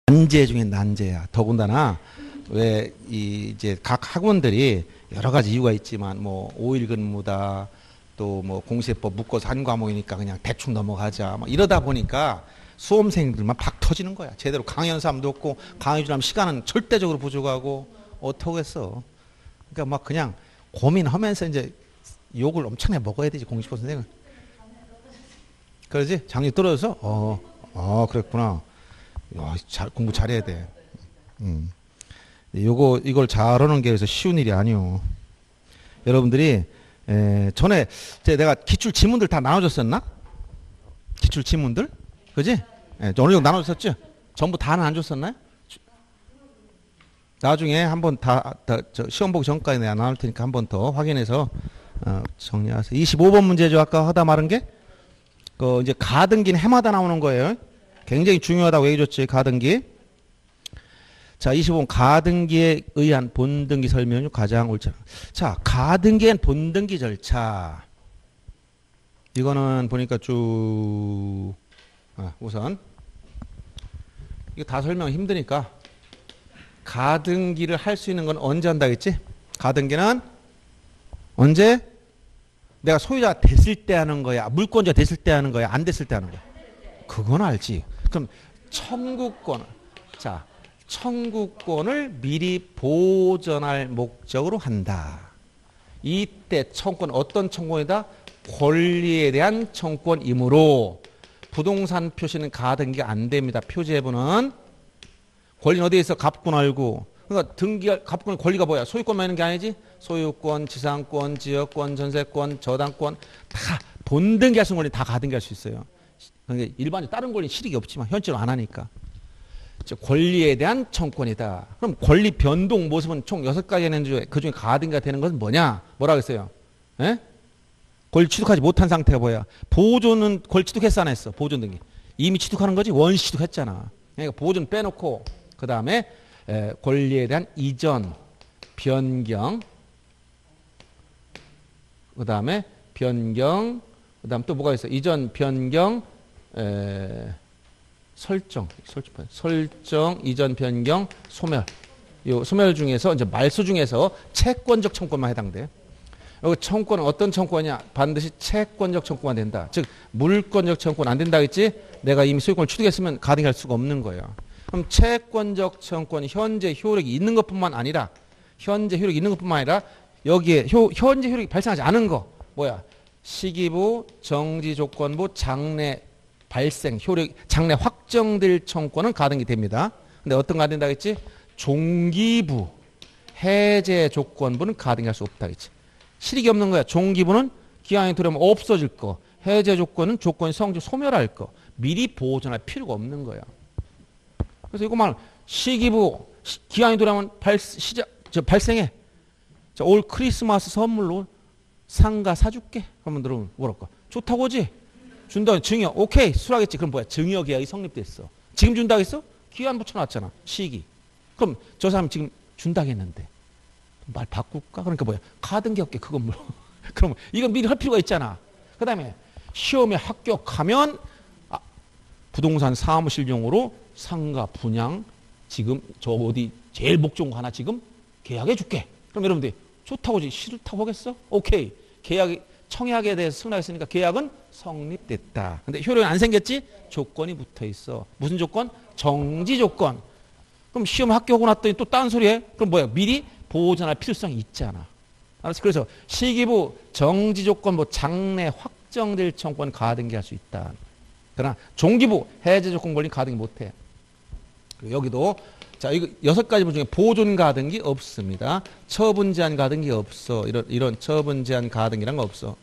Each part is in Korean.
난제 중에 난제야. 더군다나 왜 이제 각 학원들이 여러 가지 이유가 있지만 뭐 5일 근무다 또 뭐 공시법 묶어서 한 과목이니까 그냥 대충 넘어가자 뭐 이러다 보니까 수험생들만 박 터지는 거야. 제대로 강의하는 사람도 없고 강의 주려면 시간은 절대적으로 부족하고 어떡하겠어. 그러니까 막 그냥 고민하면서 이제 욕을 엄청나게 먹어야 되지 공시법 선생은. 그러지? 장이 떨어져서 그랬구나. 야, 공부 잘해야 돼. 이걸 잘하는 게 그래서 쉬운 일이 아니오. 여러분들이 전에 내가 기출 지문들 다 나눠줬었나? 기출 지문들, 그지? 어느 정도 나눠줬었죠? 전부 다는 안 줬었나요? 나중에 한번 시험 보기 전까지 내가 나눌 테니까 한 번 더 확인해서 정리하세요. 25번 문제죠. 아까 하다 말한 게 이제 가등기는 해마다 나오는 거예요. 굉장히 중요하다고 얘기해줬지, 가등기. 자, 25번 가등기에 의한 본등기 설명 중 가장 옳지 않은. 자, 가등기엔 본등기 절차. 이거는 보니까 우선 이거 다 설명 힘드니까 가등기를 할 수 있는 건 언제 한다 했지? 가등기는 언제? 내가 소유자가 됐을 때 하는 거야? 물권자 됐을 때 하는 거야? 안 됐을 때 하는 거야? 그건 알지. 그럼 청구권. 자, 청구권을 미리 보전할 목적으로 한다. 이때 청구권 어떤 청구권이다? 권리에 대한 청구권이므로 부동산 표시는 가등기가 안 됩니다. 표제부는 권리는 어디에 있어? 갑군 알고. 그러니까 갑군의 권리가 뭐야? 소유권만 있는 게 아니지? 소유권, 지상권, 지역권, 전세권, 저당권 다 본등기 할 수 있는 권리 다 가등기 할 수 있어요. 그러니까 일반적으로 다른 권리는 실익이 없지만 현재로 안 하니까. 권리에 대한 청구권이다. 그럼 권리 변동 모습은 총 6가지 있는데 그중에 가등기가 되는 것은 뭐냐? 뭐라고 했어요? 에? 권리 취득하지 못한 상태가 뭐야? 보존은 권리 취득했어 안 했어? 보존 등기. 이미 취득하는 거지? 원시 취득했잖아. 그러니까 보존 빼놓고 그 다음에 권리에 대한 이전, 변경, 그 다음에 변경, 그 다음 또 뭐가 있어? 이전, 변경, 설정, 이전, 변경, 소멸. 요 소멸 중에서 이제 말소 중에서 채권적 청구권만 해당돼. 여기 청구권은 어떤 청구권이냐? 반드시 채권적 청구권만 된다. 즉 물권적 청구권 안 된다 했지? 내가 이미 소유권을 취득했으면 가등기할 수가 없는 거예요. 그럼 채권적 청구권이 현재 효력이 있는 것뿐만 아니라 여기에 현재 효력이 발생하지 않은 거 뭐야? 시기부, 정지조건부, 장래 발생, 효력, 장래 확정될 청구권은 가등기 됩니다. 근데 어떤 거 안 된다 했지? 종기부, 해제 조건부는 가등기할 수 없다 했지. 실익이 없는 거야. 종기부는 기한이 들어오면 없어질 거. 해제 조건은 조건이 성질 소멸할 거. 미리 보존할 필요가 없는 거야. 그래서 이거만 시기부 기한이 들어오면 발생해. 자, 올 크리스마스 선물로 상가 사줄게. 그러면 들어오면 뭐랄까? 좋다고 하지? 준다 증여. 오케이. 수락했지. 그럼 뭐야? 증여 계약이 성립됐어. 지금 준다고 했어? 기한 붙여놨잖아. 시기. 그럼 저 사람 지금 준다고 했는데 말 바꿀까? 그러니까 뭐야? 가등기 없게 그건 뭐. 그럼 이건 미리 할 필요가 있잖아. 그 다음에 시험에 합격하면 부동산 사무실용으로 상가 분양 지금 저 어디 제일 목적은 하나 지금 계약해 줄게. 그럼 여러분들 좋다고 하지 싫다고 하겠어? 오케이. 청약에 대해서 승낙했으니까 계약은 성립됐다. 근데 효력이 안 생겼지? 조건이 붙어 있어. 무슨 조건? 정지 조건. 그럼 시험 합격하고 났더니 또 딴 소리 해? 그럼 뭐야? 미리 보존할 필요성이 있잖아. 알았어? 그래서 시기부, 정지 조건, 장래 확정될 청구권 가등기 할 수 있다. 그러나 종기부, 해제 조건 걸린 가등기 못해. 여기도 자 이거 6가지 부 중에 보존 가등기 없습니다. 처분 제한 가등기 없어. 이런 처분 제한 가등기란 거 없어.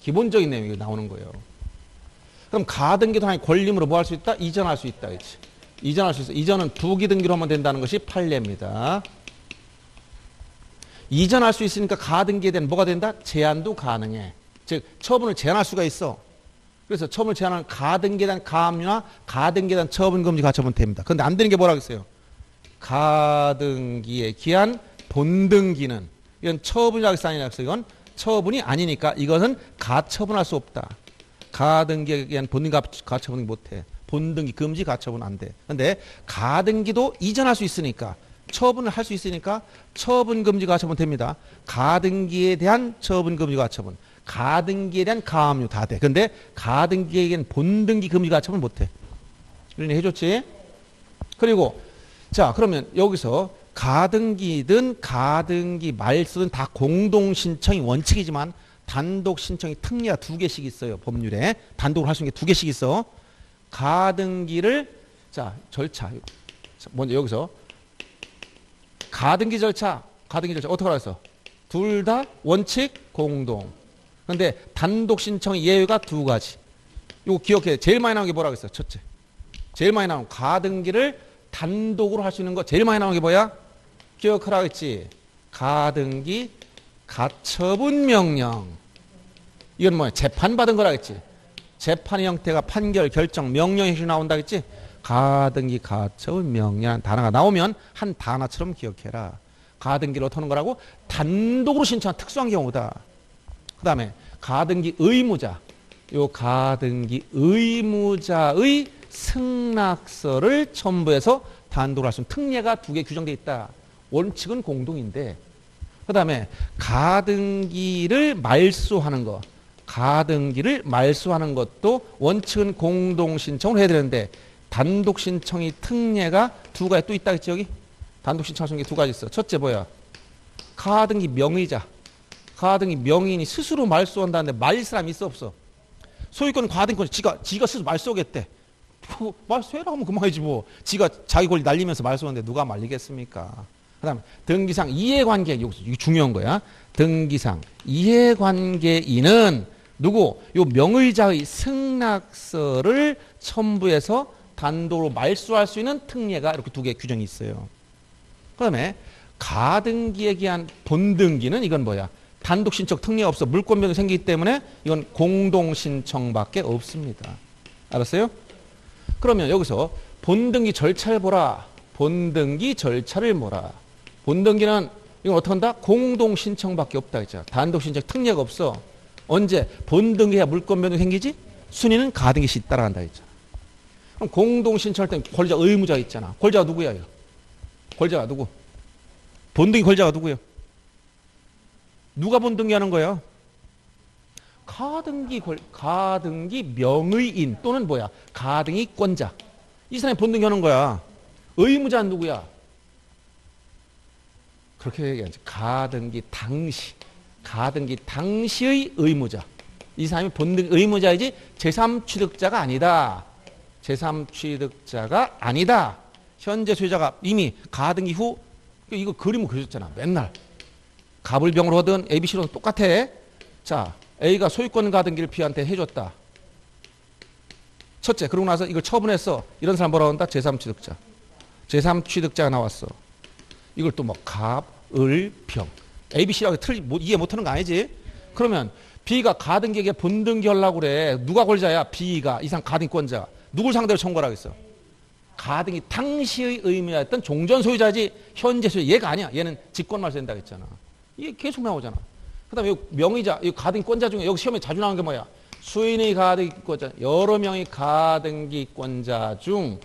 기본적인 내용이 나오는 거예요. 그럼 가등기도 하나의 권리물로 뭐 할 수 있다? 이전할 수 있다. 그치? 이전할 수 있어. 이전은 부기 등기로 하면 된다는 것이 판례입니다. 이전할 수 있으니까 가등기에 대한 뭐가 된다? 제한도 가능해. 즉 처분을 제한할 수가 있어. 그래서 처분을 제한하는 가등기에 대한 가압류나 가등기에 대한 처분 금지 가처분 됩니다. 그런데 안 되는 게 뭐라고 했어요? 가등기에 기한 본등기는 이건 처분이라고 했어 아니라고 했어? 이건 처분이 아니니까 이것은 가처분할 수 없다. 가등기에 의한 본등기 가처분 못해. 본등기 금지 가처분 안 돼. 근데 가등기도 이전할 수 있으니까 처분을 할 수 있으니까 처분 금지 가처분 됩니다. 가등기에 대한 처분 금지 가처분, 가등기에 대한 가압류 다 돼. 근데 가등기에겐 본등기 금지 가처분 못 해. 이런 해줬지? 그리고 자 그러면 여기서 가등기든 가등기 말소든 다 공동 신청이 원칙이지만 단독 신청이 특례가 2개씩 있어요. 법률에 단독으로 할 수 있는 게 2개씩 있어. 가등기를 자 절차 먼저 여기서 가등기 절차 어떻게 하겠어? 둘 다 원칙 공동. 근데 단독 신청의 예외가 2가지. 이거 기억해. 제일 많이 나오는 게 뭐라고 했어? 첫째. 제일 많이 나오는 가등기를 단독으로 할 수 있는 거 제일 많이 나오는 게 뭐야? 기억하라고 했지. 가등기 가처분 명령. 이건 뭐야? 재판받은 거라고 했지. 재판의 형태가 판결, 결정, 명령 형식이 나온다 했지. 가등기 가처분 명령이라는 단어가 나오면 한 단어처럼 기억해라. 가등기를 어떻게 하는 거라고? 단독으로 신청한 특수한 경우다. 그 다음에 가등기 의무자. 요 가등기 의무자의 승낙서를 첨부해서 단독으로 할 수 있는 특례가 2개 규정되어 있다. 원칙은 공동인데 그 다음에 가등기를 말소하는 거. 가등기를 말소하는 것도 원칙은 공동 신청을 해야 되는데 단독 신청이 특례가 2가지 또 있다 했지 여기? 단독 신청할 수 있는 게 2가지 있어. 첫째 뭐야? 가등기 명의자. 가등기 명의인이 스스로 말소한다는데 말릴 사람이 있어 없어? 소유권 가등기권 지가 스스로 말소하겠대. 말소해라 하면 그만이지 뭐. 지가 자기 권리 날리면서 말소하는데 누가 말리겠습니까? 그 다음에 등기상 이해관계. 이거 중요한 거야. 등기상 이해관계인은 누구? 요 명의자의 승낙서를 첨부해서 단독으로 말소할 수 있는 특례가 이렇게 2개 규정이 있어요. 그 다음에 가등기에 기한 본등기는 이건 뭐야? 단독 신청 특례가 없어. 물권 변동이 생기기 때문에 이건 공동 신청밖에 없습니다. 알았어요? 그러면 여기서 본등기 절차를 보라. 본등기 절차를 보라. 본등기는 이건 어떻게 한다? 공동 신청밖에 없다 했잖아. 단독 신청 특례가 없어. 언제? 본등기해야 물권 변동이 생기지? 순위는 가등기 시 따라간다 했잖아. 그럼 공동 신청할 때는 권리자 의무자 있잖아. 권리자가 누구야? 이거? 권리자가 누구? 본등기 권리자가 누구야? 누가 본등기 하는 거야? 가등기 명의인 또는 뭐야? 가등기권자. 이 사람이 본등기 하는 거야. 의무자는 누구야? 그렇게 얘기하지. 가등기 당시의 의무자. 이 사람이 본등 의무자이지 제3취득자가 아니다. 제3취득자가 아니다. 현재 소유자가 이미 가등기 후 이거 그림을 그려줬잖아. 맨날. 갑을병으로 하든 ABC로 똑같아. 자, A가 소유권 가등기를 B한테 해줬다. 첫째, 그러고 나서 이걸 처분했어. 이런 사람 뭐라고 한다? 제3취득자. 제3취득자가 나왔어. 이걸 또 뭐 갑, 을, 병. ABC라고 이해 못하는 거 아니지? 그러면 B가 가등기에게 본등기 하려고 그래. 누가 권자야? B가. 이 사람 가등기권자. 누굴 상대로 청구를 하겠어? 가등기 당시의 의무였던 종전 소유자지 현재 소유자. 얘가 아니야. 얘는 직권말소 된다고 했잖아. 이게 계속 나오잖아. 그 다음에 명의자, 이 가등기권자 중에 여기 시험에 자주 나오는 게 뭐야? 수인의 가등기권자, 여러 명의 가등기권자 중,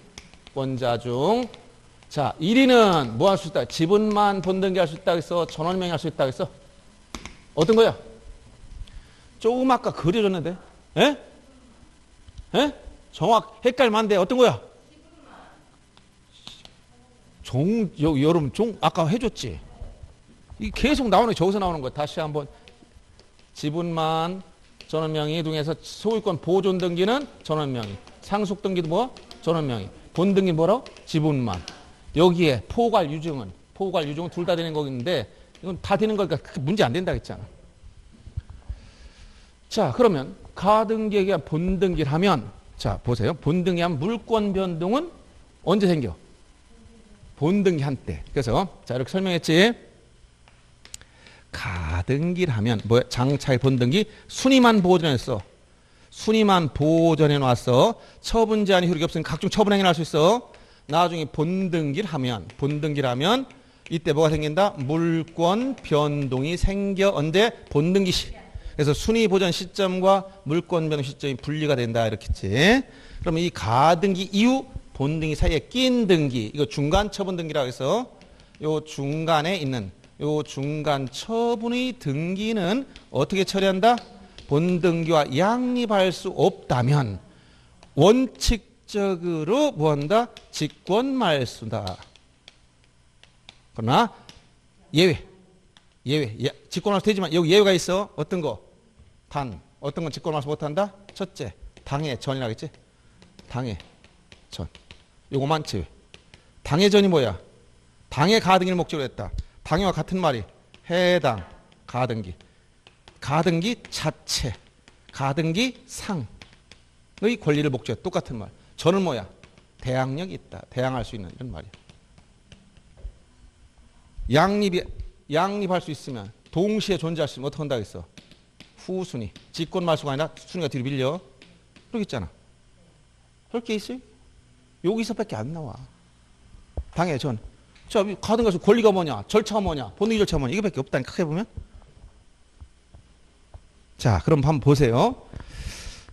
자, 1위는 뭐 할 수 있다? 지분만 본등기 할 수 있다고 했어? 전원명의 할 수 있다고 했어? 어떤 거야? 조금 아까 그려줬는데? 에? 헷갈만데 어떤 거야? 여러분, 아까 해줬지? 이 계속 나오는 게 저기서 나오는 거야. 다시 한번. 지분만 전원명의 중에서 소유권 보존 등기는 전원명의. 상속 등기도 뭐? 전원명의. 본등기 뭐라고? 지분만. 여기에 포괄 유증은 둘 다 되는 거겠는데 이건 다 되는 거니까 문제 안 된다 했잖아. 자, 그러면 가등기에 대한 본등기를 하면 자, 보세요. 본등기 하면 물권 변동은 언제 생겨? 본등기 한때. 그래서 자, 이렇게 설명했지. 가등기를 하면 뭐야? 장차의 본등기 순위만 보존했어. 순위만 보존해 놨어. 처분 제한이 효력이 없으니 각종 처분 행위를 할 수 있어. 나중에 본등기를 하면 이때 뭐가 생긴다? 물권 변동이 생겨. 언제? 본등기 시. 그래서 순위 보전 시점과 물권 변동 시점이 분리가 된다 이렇게 했지. 그러면 이 가등기 이후 본등기 사이에 낀 등기, 이거 중간 처분 등기라고 해서 요 중간에 있는 요 중간 처분의 등기는 어떻게 처리한다? 본등기와 양립할 수 없다면 원칙적으로 뭐한다? 직권 말수다. 그러나 예외. 직권 말수 되지만 여기 예외가 있어. 어떤 거? 단. 어떤 건 직권 말수 못한다? 첫째, 당해 전이라고 했지? 당해 전. 요거만 제외. 당해 전이 뭐야? 당해 가등기를 목적으로 했다. 당해와 같은 말이 해당 가등기. 가등기 자체. 가등기 상의 권리를 목적으로 똑같은 말. 전은 뭐야? 대항력이 있다. 대항할 수 있는 이런 말이야. 양립할 수 있으면 동시에 존재할 수 있으면 어떻게 한다고 했어? 후순위. 직권 말수가 아니라 순위가 뒤로 밀려. 그러고 있잖아. 할 게 있어요? 여기서밖에 안 나와. 당해 전. 자, 가등기에서 권리가 뭐냐? 절차가 뭐냐? 본등기 절차가 뭐냐? 이거밖에 없다니까 크게 보면. 자, 그럼 한번 보세요.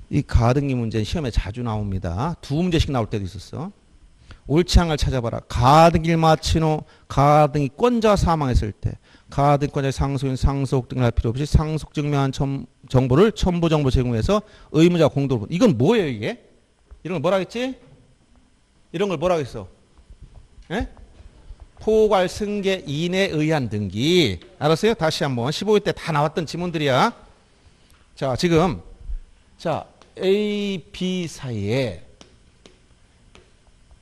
이 가등기 문제는 시험에 자주 나옵니다. 두 문제씩 나올 때도 있었어. 옳지 않을 찾아봐라. 가등기를 마친 후 가등기권자가 사망했을 때 가등기권자의 상속인 상속 등을 할 필요 없이 상속 증명한 정보를 첨부 정보 제공해서 의무자 공동으로. 이건 뭐예요 이게? 이런 걸 뭐라 했지? 이런 걸 뭐라 했어? 예? 포괄 승계 인에 의한 등기. 알았어요? 다시 한번 15회 때 다 나왔던 지문들이야. 자, 지금 자 A, B 사이에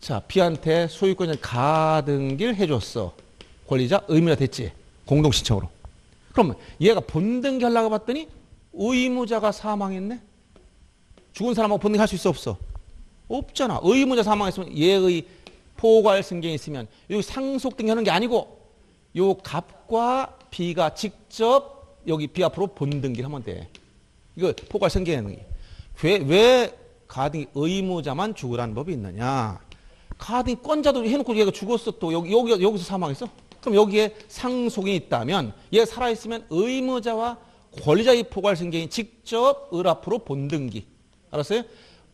자 B한테 소유권자 가등기를 해줬어. 권리자 의무자 됐지. 공동신청으로. 그러면 얘가 본등기 하려고 봤더니 의무자가 사망했네. 죽은 사람하고 본등기 할 수 있어 없어? 없잖아. 의무자 사망했으면 얘의 포괄 승계에 있으면 여기 상속 등기하는 게 아니고 요 갑과 B가 직접 여기 B 앞으로 본등기를 하면 돼. 이거 포괄 승계하는 게. 왜 가등기 의무자만 죽으라는 법이 있느냐? 가등기 권자도 해놓고 얘가 죽었어. 또 여기서 사망했어? 그럼 여기에 상속이 있다면 얘가 살아있으면 의무자와 권리자의 포괄 승계인 직접 을 앞으로 본등기. 알았어요?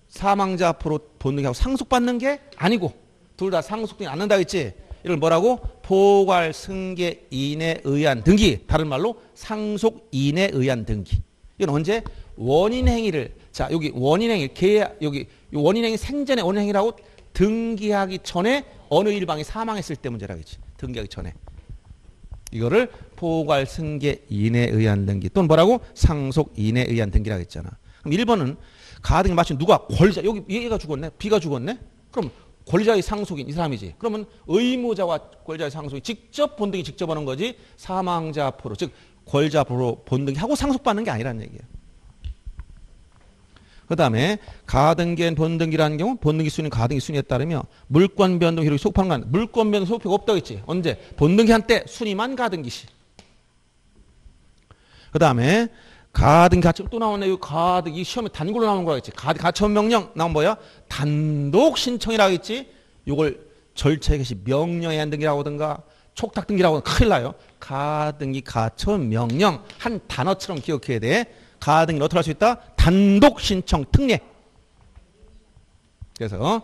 사망자 앞으로 본등기하고 상속받는 게 아니고 둘 다 상속되지 않는다 했지. 이걸 뭐라고? 포괄 승계인에 의한 등기. 다른 말로 상속인에 의한 등기. 이건 언제? 원인 행위를. 자, 여기 원인 행위 계약 여기 원인 행위 생전에 원인 행위라고 등기하기 전에 어느 일방이 사망했을 때 문제라겠지. 등기하기 전에. 이거를 포괄 승계인에 의한 등기 또는 뭐라고? 상속인에 의한 등기라고 했잖아. 그럼 1번은 가등기 마친 누가? 권리자. 여기 얘가 죽었네. B가 죽었네. 그럼 권리자의 상속인 이 사람이지. 그러면 의무자와 권리자의 상속이 직접 본등기 직접 하는 거지. 사망자 앞으로 즉 권리자 앞으로 본등기하고 상속받는 게 아니라는 얘기예요. 그 다음에 가등기엔 본등기라는 경우 본등기 순위 가등기 순위에 따르며 물권 변동 효력이 속하는 건 물권 변동 소표가 없다고 했지. 언제? 본등기 한 때 순위만 가등기시. 그 다음에 가등기 가처분 또 나오네. 이 가등기 시험에 단골로 나오는 거라 했지. 가처분 명령 나온 뭐야? 단독 신청이라고 했지. 이걸 절차에 것이 명령에 의한 등기라고 하든가 촉탁 등기라고 하든 큰일 나요. 가등기 가처분 명령 한 단어처럼 기억해야 돼. 가등기는 어떻게 할 수 있다? 단독 신청 특례. 그래서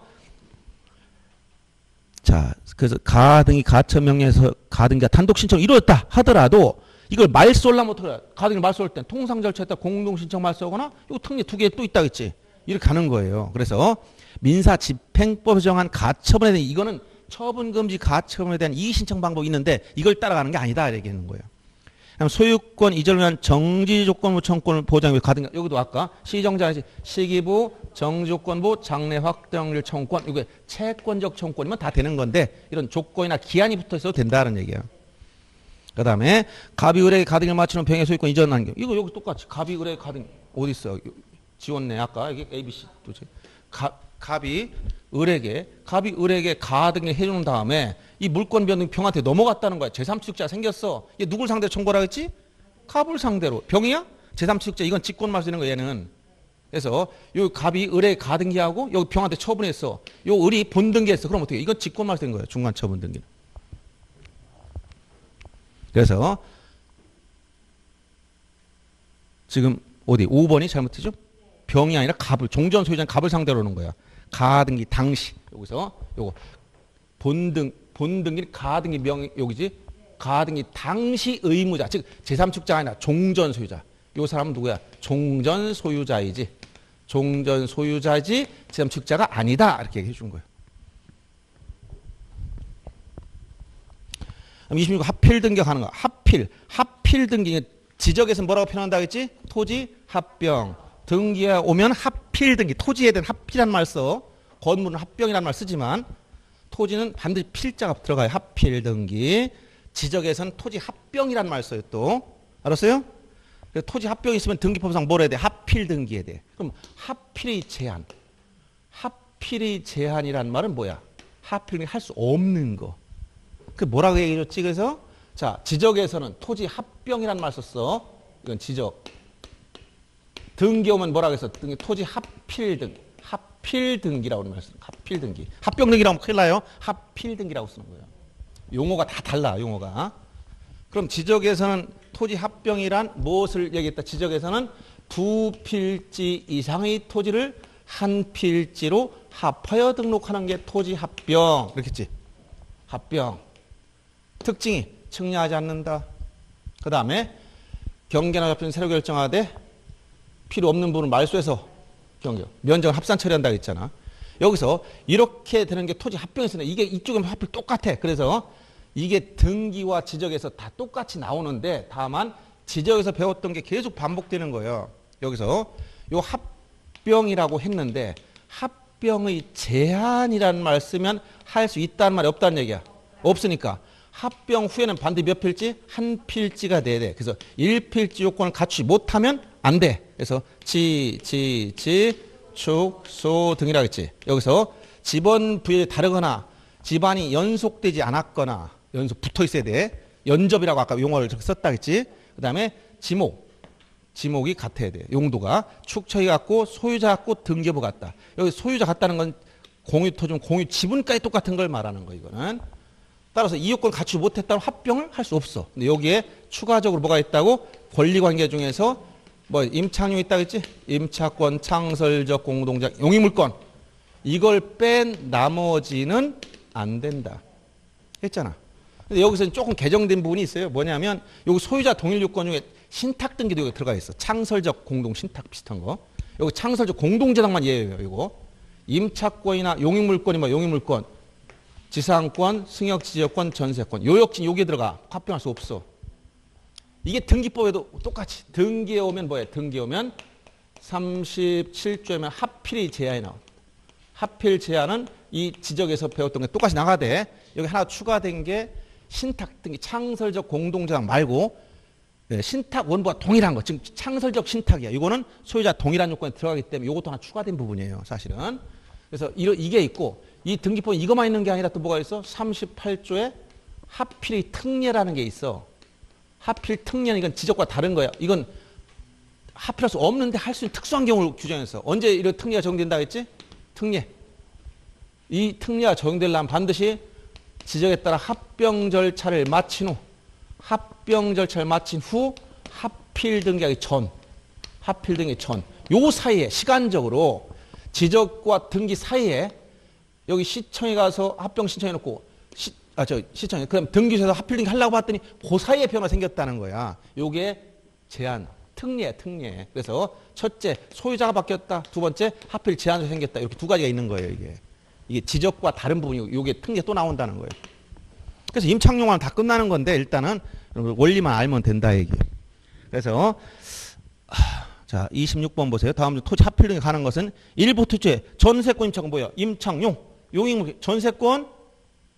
자, 그래서 가등기 가처분 명령에서 가등기가 단독 신청을 이루었다 하더라도 이걸 말소하려면 어떻게 해? 가등기를 말소할 땐 통상 절차에 따라 공동 신청 말소하거나 이 특례 두 개 또 있다겠지. 이렇게 가는 거예요. 그래서 민사 집행법에 정한 가처분에 대한 이거는 처분 금지 가처분에 대한 이의 신청 방법이 있는데 이걸 따라가는 게 아니다 얘기하는 거예요. 소유권 이전을 위한 정지 조건부 청권을 보장하기 위해 가등기 여기도 아까 시정자 시기부 정지조건부 장래 확정일 청권 이게 채권적 청권이면 다 되는 건데 이런 조건이나 기한이 붙어 있어도 된다는 얘기예요. 그 다음에 갑이 을에게 가등기를 맞추는 병의 소유권 이전하는 경우 이거 여기 똑같이 갑이 을에게 가등기 어디 있어? 지웠네 아까 이게 ABC 도대체 갑이 을에게 가등기를 해주는 다음에 이 물권 변동 병한테 넘어갔다는 거야. 제3취득자가 생겼어. 얘 누굴 상대로 청구하라 했지? 갑을 상대로. 병이야? 제3취득자 이건 직권 말소되는 거 얘는. 그래서 요 갑이 을에 가등기하고 여기 병한테 처분했어. 요 을이 본등기했어. 그럼 어떻게 해? 이건 직권 말소된 거예요. 중간 처분 등기는. 그래서 지금 어디 5번이 잘못했죠? 병이 아니라 갑을 종전 소유자는 갑을 상대로 하는 거야. 가등기 당시 여기서 요거 본등기 가등기 명 여기지 가등기 당시 의무자 즉 제3축자가 아니라 종전 소유자. 요 사람은 누구야? 종전 소유자이지. 종전 소유자지 제3축자가 아니다 이렇게 얘기해 준 거예요. 26 하필 등기하는 거. 하필 등기 지적에서 뭐라고 표현한다 했지? 토지 합병. 등기에 오면 하필 등기. 토지에 대한 하필이란 말 써. 건물은 합병이란 말 쓰지만 토지는 반드시 필자가 들어가요. 하필 등기. 지적에서는 토지 합병이란 말 써요. 또 알았어요? 그래서 토지 합병이 있으면 등기법상 뭘 해야 돼? 하필 등기해야 돼. 그럼 하필의 제한. 하필의 제한이란 말은 뭐야? 하필이 할 수 없는 거. 그 뭐라고 얘기해줬지? 그래서 자 지적에서는 토지 합병이란 말 썼어. 이건 지적. 등기 오면 뭐라고 했어? 토지 하필 등기. 하필 등기라고 말 써. 하필 등기. 합병 등기라고 하면 큰일 나요. 하필 등기라고 쓰는 거예요. 용어가 다 달라. 용어가. 그럼 지적에서는 토지 합병이란 무엇을 얘기했다? 지적에서는 두 필지 이상의 토지를 한 필지로 합하여 등록하는 게 토지 합병. 그렇겠지? 합병. 특징이 측량하지 않는다. 그 다음에 경계나 잡히는 새로 결정하되 필요 없는 부분을 말소해서 경계 면적을 합산 처리한다 했잖아. 여기서 이렇게 되는 게 토지 합병에서는 이게 이쪽은 하필 똑같아. 그래서 이게 등기와 지적에서 다 똑같이 나오는데 다만 지적에서 배웠던 게 계속 반복되는 거예요. 여기서 요 합병이라고 했는데 합병의 제한이라는 말 쓰면 할 수 있다는 말이 없다는 얘기야. 없으니까 합병 후에는 반드시 몇 필지? 한 필지가 돼야 돼. 그래서 1필지 요건을 갖추지 못하면 안 돼. 그래서 축, 소 등이라고 했지. 여기서 집원 부여에 다르거나 집안이 연속되지 않았거나 연속 붙어 있어야 돼. 연접이라고 아까 용어를 썼다 했지. 그 다음에 지목이 같아야 돼. 용도가 축처이 같고 소유자 같고 등기부 같다. 여기 소유자 같다는 건 공유토지면 공유 지분까지 똑같은 걸 말하는 거 이거는. 따라서 이 요건을 갖추지 못했다면 합병을 할 수 없어. 근데 여기에 추가적으로 뭐가 있다고? 권리관계 중에서 뭐 임차료 있다고 했지? 임차권, 창설적 공동작, 용익물권. 이걸 뺀 나머지는 안 된다. 했잖아. 근데 여기서는 조금 개정된 부분이 있어요. 뭐냐면 여기 소유자 동일 요건 중에 신탁 등기도 여기 들어가 있어. 창설적 공동 신탁 비슷한 거. 여기 창설적 공동재당만 예외예요. 이거. 임차권이나 용익물권이 뭐 용익물권. 지상권, 승역지적권, 전세권. 요 역시 여기에 들어가. 합병할 수 없어. 이게 등기법에도 똑같이. 등기에 오면 뭐예요? 등기에 오면 37조에면 하필이 제한이 나와. 하필 제한은 이 지적에서 배웠던 게 똑같이 나가대. 여기 하나 추가된 게 신탁 등기, 창설적 공동재당 말고 신탁 원부가 동일한 거. 지금 창설적 신탁이야. 이거는 소유자 동일한 요건에 들어가기 때문에 이것도 하나 추가된 부분이에요. 사실은. 그래서 이게 있고 이 등기법에 이것만 있는 게 아니라 또 뭐가 있어? 38조에 하필의 특례라는 게 있어. 하필 특례는 이건 지적과 다른 거야. 이건 하필할 수 없는데 할 수 있는 특수한 경우를 규정했어. 언제 이런 특례가 적용된다 했지? 특례. 이 특례가 적용되려면 반드시 지적에 따라 합병 절차를 마친 후 하필 등기하기 전 요 사이에 시간적으로 지적과 등기 사이에 여기 시청에 가서 합병 신청해놓고 시청에 그럼 등기소에서 하필 등기 하려고 봤더니 그 사이에 변화가 생겼다는 거야. 요게 제한 특례. 그래서 첫째 소유자가 바뀌었다. 두 번째 하필 제한이 생겼다. 이렇게 두 가지가 있는 거예요. 이게 지적과 다른 부분이 요게 특례 또 나온다는 거예요. 그래서 임창용화는 다 끝나는 건데 일단은 원리만 알면 된다 얘기. 그래서 자 26번 보세요. 다음 주 토지 하필 등기 가는 것은 일부 토지의 전세권 임차권 뭐야? 임창용 용익물 전세권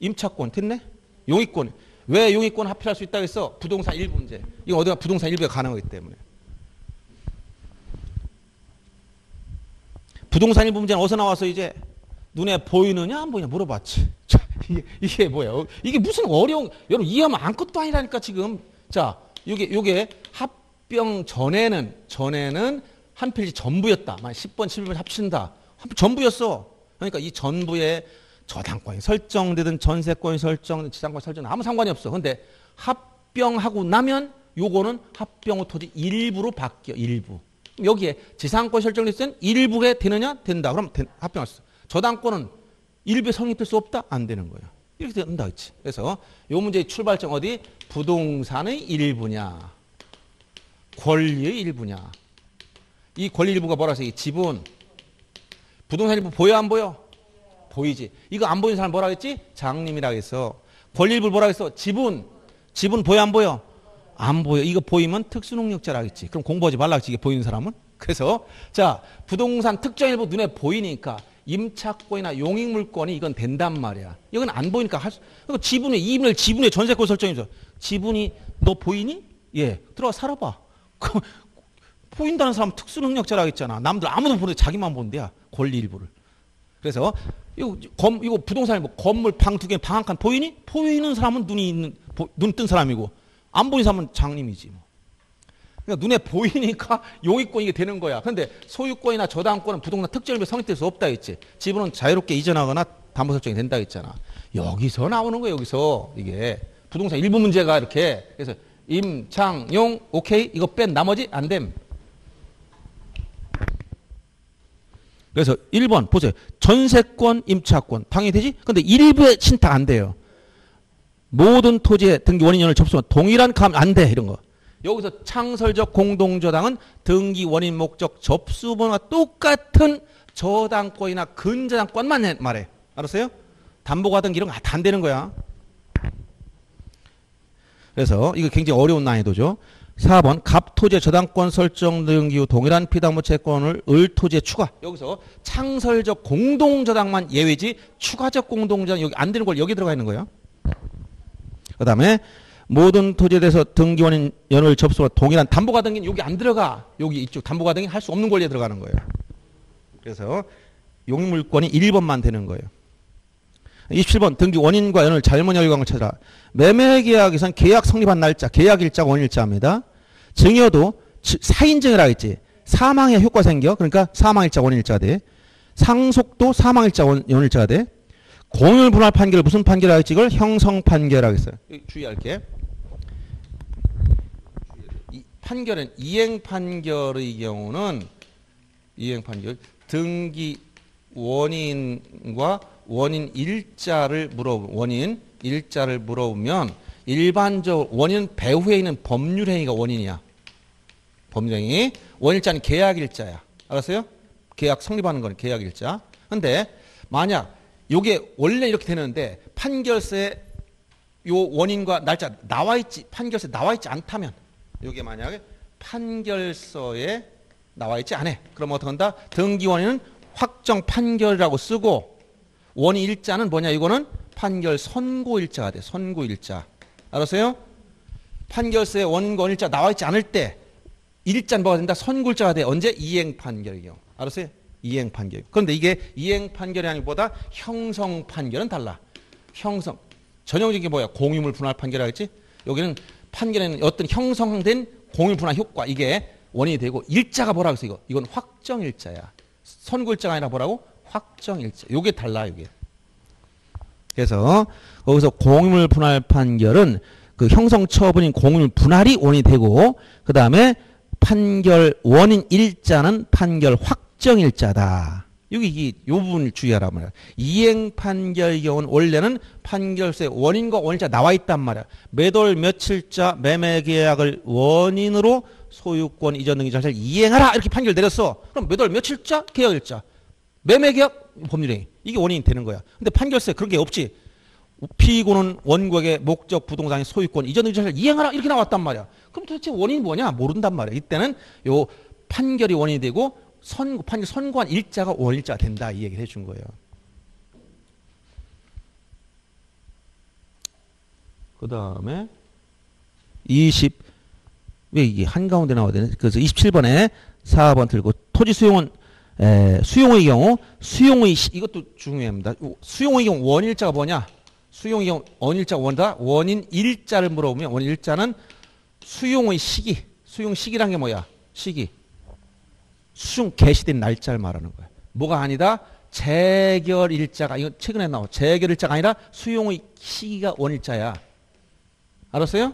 임차권 됐네? 용익권. 왜 용익권 하필할 수 있다고 했어? 부동산 일부 문제. 이거 어디가 부동산 일부가 가능하기 때문에. 부동산 일부 문제는 어디서 나와서 이제 눈에 보이느냐 안 보이냐 물어봤지. 자, 이게 뭐야? 이게 무슨 어려운 여러분 이해하면 아무것도 아니라니까 지금. 자, 요게 합병 전에는 한 필지 전부였다. 만 10번, 11번 합친다. 전부였어. 그러니까 이 전부에 저당권이 설정되든 전세권이 설정되든 지상권이 설정되든 아무 상관이 없어. 근데 합병하고 나면 요거는 합병호 토지 일부로 바뀌어. 일부. 여기에 지상권 설정됐을 땐 일부에 되느냐? 된다. 그럼 합병할 수 있어. 저당권은 일부에 성립될 수 없다? 안 되는 거예요. 이렇게 된다. 그렇지? 그래서 요 문제의 출발점 어디? 부동산의 일부냐? 권리의 일부냐? 이 권리 일부가 뭐라 해서 이 지분. 부동산 일부 보여 안 보여? 보이지. 이거 안 보이는 사람 뭐라 했지? 장님이라고 했어. 권리 일부 뭐라 했어? 지분. 지분 보여 안 보여? 안 보여. 이거 보이면 특수능력자라고 했지. 그럼 공부하지 말라고 했지. 이게 보이는 사람은. 그래서 자, 부동산 특정 일부 눈에 보이니까 임차권이나 용익물권이 이건 된단 말이야. 이건 안 보이니까 그리고 지분의 2분의 1 지분의 전세권 설정이죠. 지분이 너 보이니? 예. 들어가 살아봐. 보인다는 사람 특수능력자라고 했잖아. 남들 아무도 모르는데 자기만 본대야. 권리 일부를. 그래서 이거 부동산이 뭐 건물 방 2개, 방 1칸 보이니? 보이는 사람은 눈 뜬 사람이고 안 보이는 사람은 장님이지. 뭐. 그러니까 눈에 보이니까 용익권 이게 되는 거야. 그런데 소유권이나 저당권은 부동산 특정일부에 성립될 수 없다 했지. 지분은 자유롭게 이전하거나 담보 설정이 된다 했잖아. 여기서 나오는 거예요. 여기서 이게 부동산 일부 문제가 이렇게. 그래서 임, 장, 용 오케이 이거 뺀 나머지 안 됨. 그래서 1번 보세요. 전세권, 임차권 당연히 되지? 근데 일부의 신탁 안 돼요. 모든 토지의 등기 원인 연을 접수한 동일한 감 안 돼. 이런 거. 여기서 창설적 공동저당은 등기 원인 목적 접수번호와 똑같은 저당권이나 근저당권만 말해. 알았어요? 담보가등기 이런 거 다 안 되는 거야. 그래서 이거 굉장히 어려운 난이도죠. 4번 갑토지의 저당권 설정 등기 후 동일한 피담보 채권을 을토지에 추가. 여기서 창설적 공동저당만 예외지 추가적 공동저당 여기 안 되는 걸 여기 들어가 있는 거예요. 그 다음에 모든 토지에 대해서 등기원인 연을 접수와 동일한 담보가등기는 여기 안 들어가. 여기 이쪽 담보가등기 할 수 없는 권리에 들어가는 거예요. 그래서 용익물권이 1번만 되는 거예요. 27번 등기 원인과 연을 잘못 열광을 찾아라. 매매계약에선 계약 성립한 날짜, 계약일자가 원일자입니다. 증여도 사인증이라고 했지. 사망에 효과 생겨. 그러니까 사망일자 원일자가 돼. 상속도 사망일자 원일자가 돼. 공유물 분할 판결을 무슨 판결이라고 했지? 이걸 형성 판결이라고 했어요. 주의할게. 이 판결은 이행 판결의 경우는 이행 판결 등기 원인과 원인 일자를 물어보면 일반적으로 원인은 배후에 있는 법률행위가 원인이야. 법률행위. 원일자는 계약일자야. 알았어요? 계약 성립하는 거는 계약일자. 근데 만약 요게 원래 이렇게 되는데 판결서에 요 원인과 날짜 나와있지, 판결서에 나와있지 않다면 요게 만약에 판결서에 나와있지 않아. 그럼 어떻게 한다? 등기 원인은 확정 판결이라고 쓰고 원인 일자는 뭐냐? 이거는 판결 선고일자가 돼. 선고일자. 알았어요? 판결서에 원인과 원일자 나와있지 않을 때 일자는 뭐가 된다? 선고일자가 돼. 언제? 이행 판결이요. 알았어요? 이행 판결. 그런데 이게 이행 판결이 아니보다 형성 판결은 달라. 형성. 전형적인 게 뭐야? 공유물 분할 판결이라고 했지? 여기는 판결에는 어떤 형성된 공유물 분할 효과 이게 원인이 되고 일자가 뭐라고 했어? 이건 확정일자야. 선고일자가 아니라 뭐라고? 확정일자. 요게 달라, 요게. 그래서 거기서 공유물 분할 판결은 그 형성 처분인 공유물 분할이 원인이 되고 그 다음에 판결 원인 일자는 판결 확정일자다. 여기 요 부분을 주의하라 말이야. 이행 판결의 경우는 원래는 판결서에 원인과 원일자 나와 있단 말이야. 몇월 며칠자 매매 계약을 원인으로 소유권 이전 등기 절차를 이행하라 이렇게 판결 내렸어. 그럼 몇월 며칠자 계약일자. 매매계약 법률행위 이게 원인이 되는 거야. 근데 판결서에 그런 게 없지. 피고는 원고에게 목적 부동산의 소유권 이전 등기 절차를 이행하라 이렇게 나왔단 말이야. 그럼 도대체 원인이 뭐냐 모른단 말이야. 이때는 요 판결이 원인이 되고 판결 선고한 일자가 원일자가 된다 이 얘기를 해준 거예요. 그 다음에 왜 이게 한가운데 나와야 되나? 그래서 27번에 4번 들고 토지 수용은 수용의 경우 수용의 이것도 중요합니다. 수용의 경우 원일자가 뭐냐? 수용의 경우 원일자가 원다. 원인 일자를 물어보면 원인 일자는 수용의 시기. 수용 시기란 게 뭐야? 시기. 수용 개시된 날짜를 말하는 거야. 뭐가 아니다? 재결 일자가 이거 최근에 나와. 재결 일자가 아니라 수용의 시기가 원일자야. 알았어요?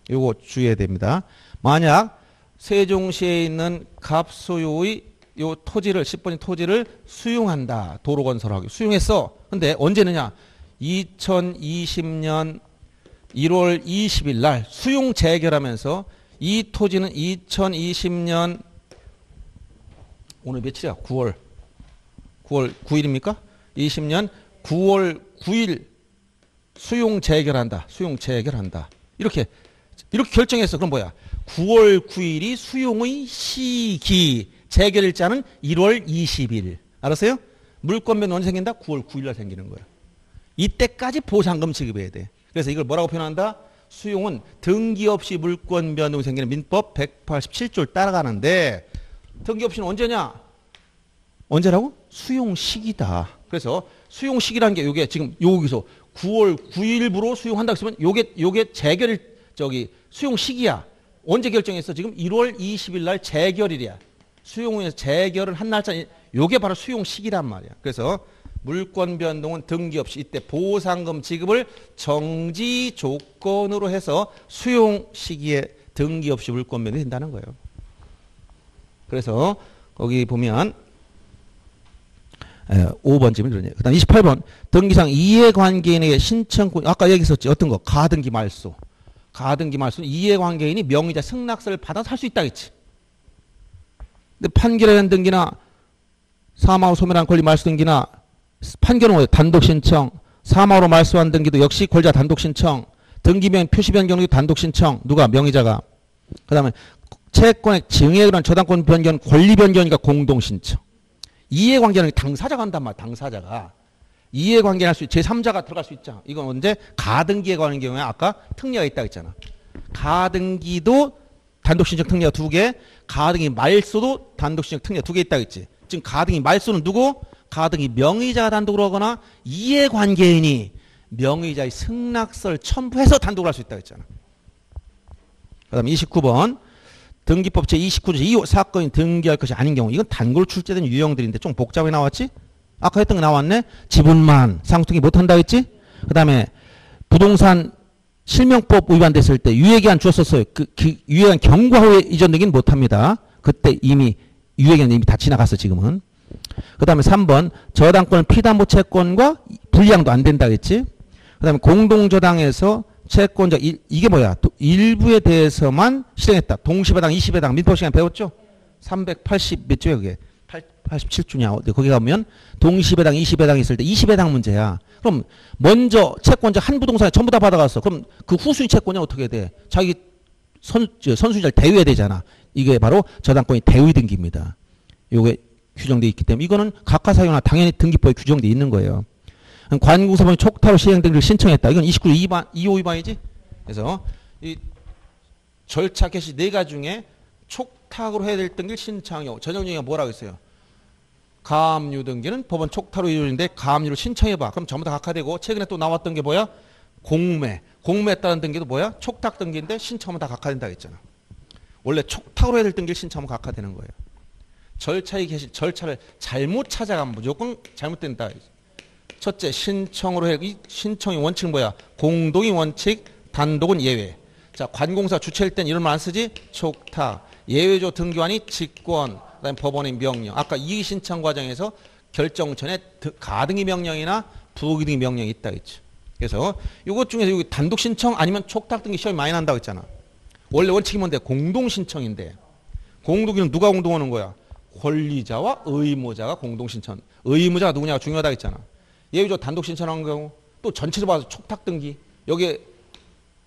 요거 주의해야 됩니다. 만약 세종시에 있는 갑소유의 요 토지를 10번의 토지를 수용한다. 도로 건설하기 수용했어. 근데 언제느냐? 2020년 1월 20일 날 수용 재결하면서 이 토지는 2020년 오늘 며칠이야? 9월 9일입니까? 20년 9월 9일 수용 재결한다. 수용 재결한다. 이렇게 결정했어. 그럼 뭐야? 9월 9일이 수용의 시기. 재결일자는 1월 20일. 알았어요? 물권변 언제 생긴다? 9월 9일 날 생기는 거야. 이때까지 보상금 지급해야 돼. 그래서 이걸 뭐라고 표현한다? 수용은 등기 없이 물권 변동이 생기는 민법 187조를 따라가는데 등기 없이는 언제냐? 언제라고? 수용 시기다. 그래서 수용 시기라는 게 요게 지금 여기서 9월 9일부로 수용한다 했으면 요게 재결 수용 시기야. 언제 결정했어? 지금 1월 20일 날 재결일이야. 수용에서 재결을 한 날짜 요게 바로 수용 시기란 말이야. 그래서 물권 변동은 등기 없이 이때 보상금 지급을 정지 조건으로 해서 수용 시기에 등기 없이 물권 변동이 된다는 거예요. 그래서 거기 보면 5번쯤이 그러네요. 그 다음 28번 등기상 이해관계인에게 신청권 아까 얘기했었지. 어떤 거? 가등기 말소. 가등기 말소는 이해관계인이 명의자 승낙서를 받아서 할 수 있다 했지. 근데 판결한 등기나 사망으로 소멸한 권리 말소 등기나 판결은 단독 신청, 사망으로 말소한 등기도 역시 권리자 단독 신청, 등기명 표시 변경도 단독 신청. 누가? 명의자가. 그다음에 채권의 증액에 관한 저당권 변경, 권리 변경이니까 공동 신청. 이해관계는 당사자가 한단 말이야. 당사자가. 이해관계는 할 수, 제3자가 들어갈 수 있잖아. 이건 언제? 가등기에 관한 경우에 아까 특례가 있다고 했잖아. 가등기도 단독 신청 특례가 2개, 가등기 말소도 단독 신청 특례가 2개 있다고 했지. 지금 가등기 말소는 누구? 가등기 명의자가 단독으로 하거나 이해관계인이 명의자의 승낙서를 첨부해서 단독으로 할 수 있다고 했잖아. 그 다음 29번 등기법 제29조 이 사건이 등기할 것이 아닌 경우 이건 단골 출제된 유형들인데 좀 복잡하게 나왔지? 아까 했던 거 나왔네. 지분만 상속등기 못한다고 했지? 그 다음에 부동산 실명법 위반됐을 때 유예기한 주었었어요. 그 유예기한 경과 후에 이전 등기는 못합니다. 그때 이미 유예기한 이미 다 지나갔어 지금은. 그 다음에 3번 저당권 피담보 채권과 분리양도 안 된다고 했지? 그 다음에 공동저당에서 채권자 이게 뭐야? 일부에 대해서만 실행했다. 동시배당, 이시배당 민법 시간에 배웠죠? 380 몇 조야 그게? 87조냐? 거기 가면 동시배당, 이시배당 있을 때 이시배당 문제야. 그럼 먼저 채권자 한 부동산에 전부 다 받아갔어. 그럼 그 후순위 채권자 어떻게 돼? 자기 선순위자를 대위해야 되잖아. 이게 바로 저당권이 대위 등기입니다. 요게 규정되어 있기 때문에 이거는 각하사유나 당연히 등기법에 규정되어 있는 거예요. 관공서범이 촉탁으로 시행 등기를 신청했다. 이건 29조 2호 위반이지. 그래서 이 절차 개시 4가지 중에 촉탁으로 해야 될 등기를 신청하는 경우 전형적인 게 뭐라고 했어요? 가압류 등기는 법원 촉탁으로 이루어지는데 가압류를 신청해봐. 그럼 전부 다 각하되고 최근에 또 나왔던 게 뭐야? 공매. 공매에 따른 등기도 뭐야? 촉탁 등기인데 신청하면 다 각하된다고 했잖아. 원래 촉탁으로 해야 될 등기를 신청하면 각하되는 거예요. 절차를 잘못 찾아가면 무조건 잘못된다. 첫째, 신청으로 해. 이 신청의 원칙은 뭐야? 공동의 원칙, 단독은 예외. 자, 관공서 주체일 땐 이런 말 안 쓰지? 촉탁. 예외조 등기관이 직권, 그다음에 법원의 명령. 아까 이의 신청 과정에서 결정 전에 가등기 명령이나 부기등기 명령이 있다 했죠. 그래서 이것 중에서 여기 단독 신청 아니면 촉탁 등기 시험이 많이 난다고 했잖아. 원래 원칙이 뭔데? 공동 신청인데. 공동기는 누가 공동하는 거야? 권리자와 의무자가 공동 신청. 의무자가 누구냐가 중요하다고 했잖아. 예외조 단독 신청한 경우 또 전체적으로 봐서 촉탁 등기. 여기에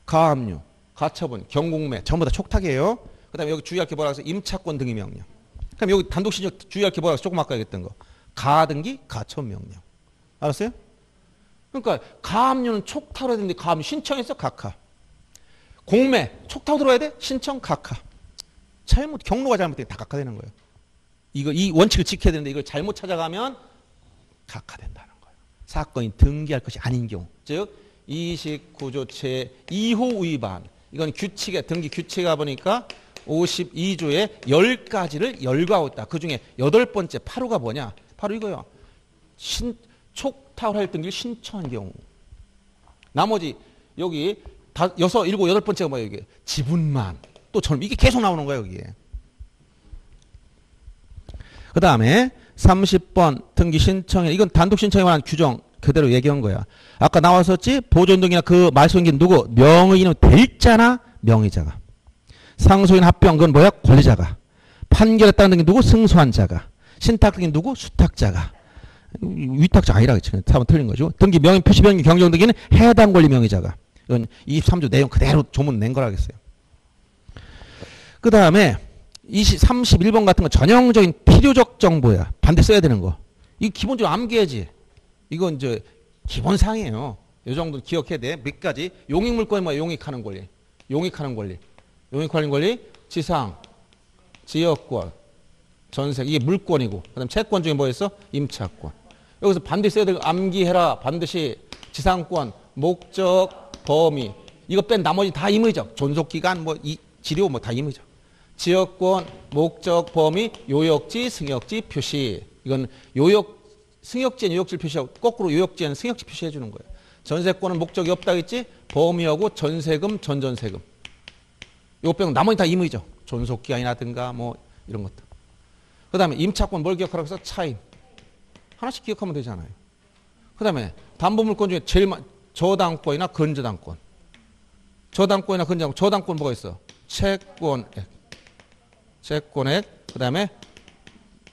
가압류, 가처분, 경공매 전부 다 촉탁이에요. 그 다음에 여기 주의할 게 뭐라고 해서 임차권 등기 명령. 그럼 여기 단독 신청 주의할 게 뭐라고 해서 조금 아까 얘기했던 거. 가등기, 가처분 명령. 알았어요? 그러니까 가압류는 촉탁으로 해야 되는데 가압류 신청했어? 각하. 공매, 촉탁으로 들어야 돼? 신청, 각하. 경로가 잘못되면 다 각하되는 거예요. 이 원칙을 지켜야 되는데 이걸 잘못 찾아가면 각하된다는 거예요. 사건이 등기할 것이 아닌 경우. 즉 29조 제2호 위반. 이건 규칙에 등기 규칙에 보니까 52조에 10가지를 열거하고 있다. 그중에 8번째 8호가 뭐냐? 바로 이거요. 촉탁을 할 등기를 신청한 경우. 나머지 여기 여섯, 일곱, 여덟 번째가 뭐예요, 이게? 지분만. 또 젊, 이게 계속 나오는 거예요, 여기에. 그 다음에 30번 등기 신청일. 이건 단독 신청에 관한 규정 그대로 얘기한 거야. 아까 나왔었지? 보존등기나 그 말소인기는 누구? 명의인은 대일자나 명의자가. 상소인 합병, 그건 뭐야? 권리자가. 판결했다는 등기 누구? 승소한 자가. 신탁 등기 누구? 수탁자가. 위탁자 아니라 그치? 답은 틀린 거죠. 등기 명의 표시 변경 경정 등기는 해당 권리 명의자가. 이건 23조 내용 그대로 조문 낸 거라겠어요. 그 다음에 31번 같은 거 전형적인 필요적 정보야. 반드시 써야 되는 거. 이거 기본적으로 암기해야지. 이건 이제 기본사항이에요. 이 정도 기억해야 돼. 몇 가지. 용익물권이 뭐야? 용익하는 권리. 용익하는 권리. 용익하는 권리, 지상, 지역권, 전세. 이게 물권이고. 그 다음 채권 중에 뭐 있어? 임차권. 여기서 반드시 써야 되고 암기해라. 반드시 지상권, 목적, 범위. 이거 뺀 나머지 다 임의적. 존속기간, 뭐 지료 뭐 다 임의적. 지역권, 목적, 범위, 요역지, 승역지 표시. 이건 승역지엔 요역지를 표시하고 거꾸로 요역지에는 승역지 표시해 주는 거예요. 전세권은 목적이 없다 했지? 범위하고 전세금, 전전세금. 요거 빼고 나머지 다 임의적. 존속기간이라든가 뭐 이런 것들. 그 다음에 임차권 뭘 기억하라고 해서 차임. 하나씩 기억하면 되잖아요. 그 다음에 담보물권 중에 제일 저당권이나 근저당권. 저당권이나 근저당권. 저당권 뭐가 있어? 채권액. 채권액. 그 다음에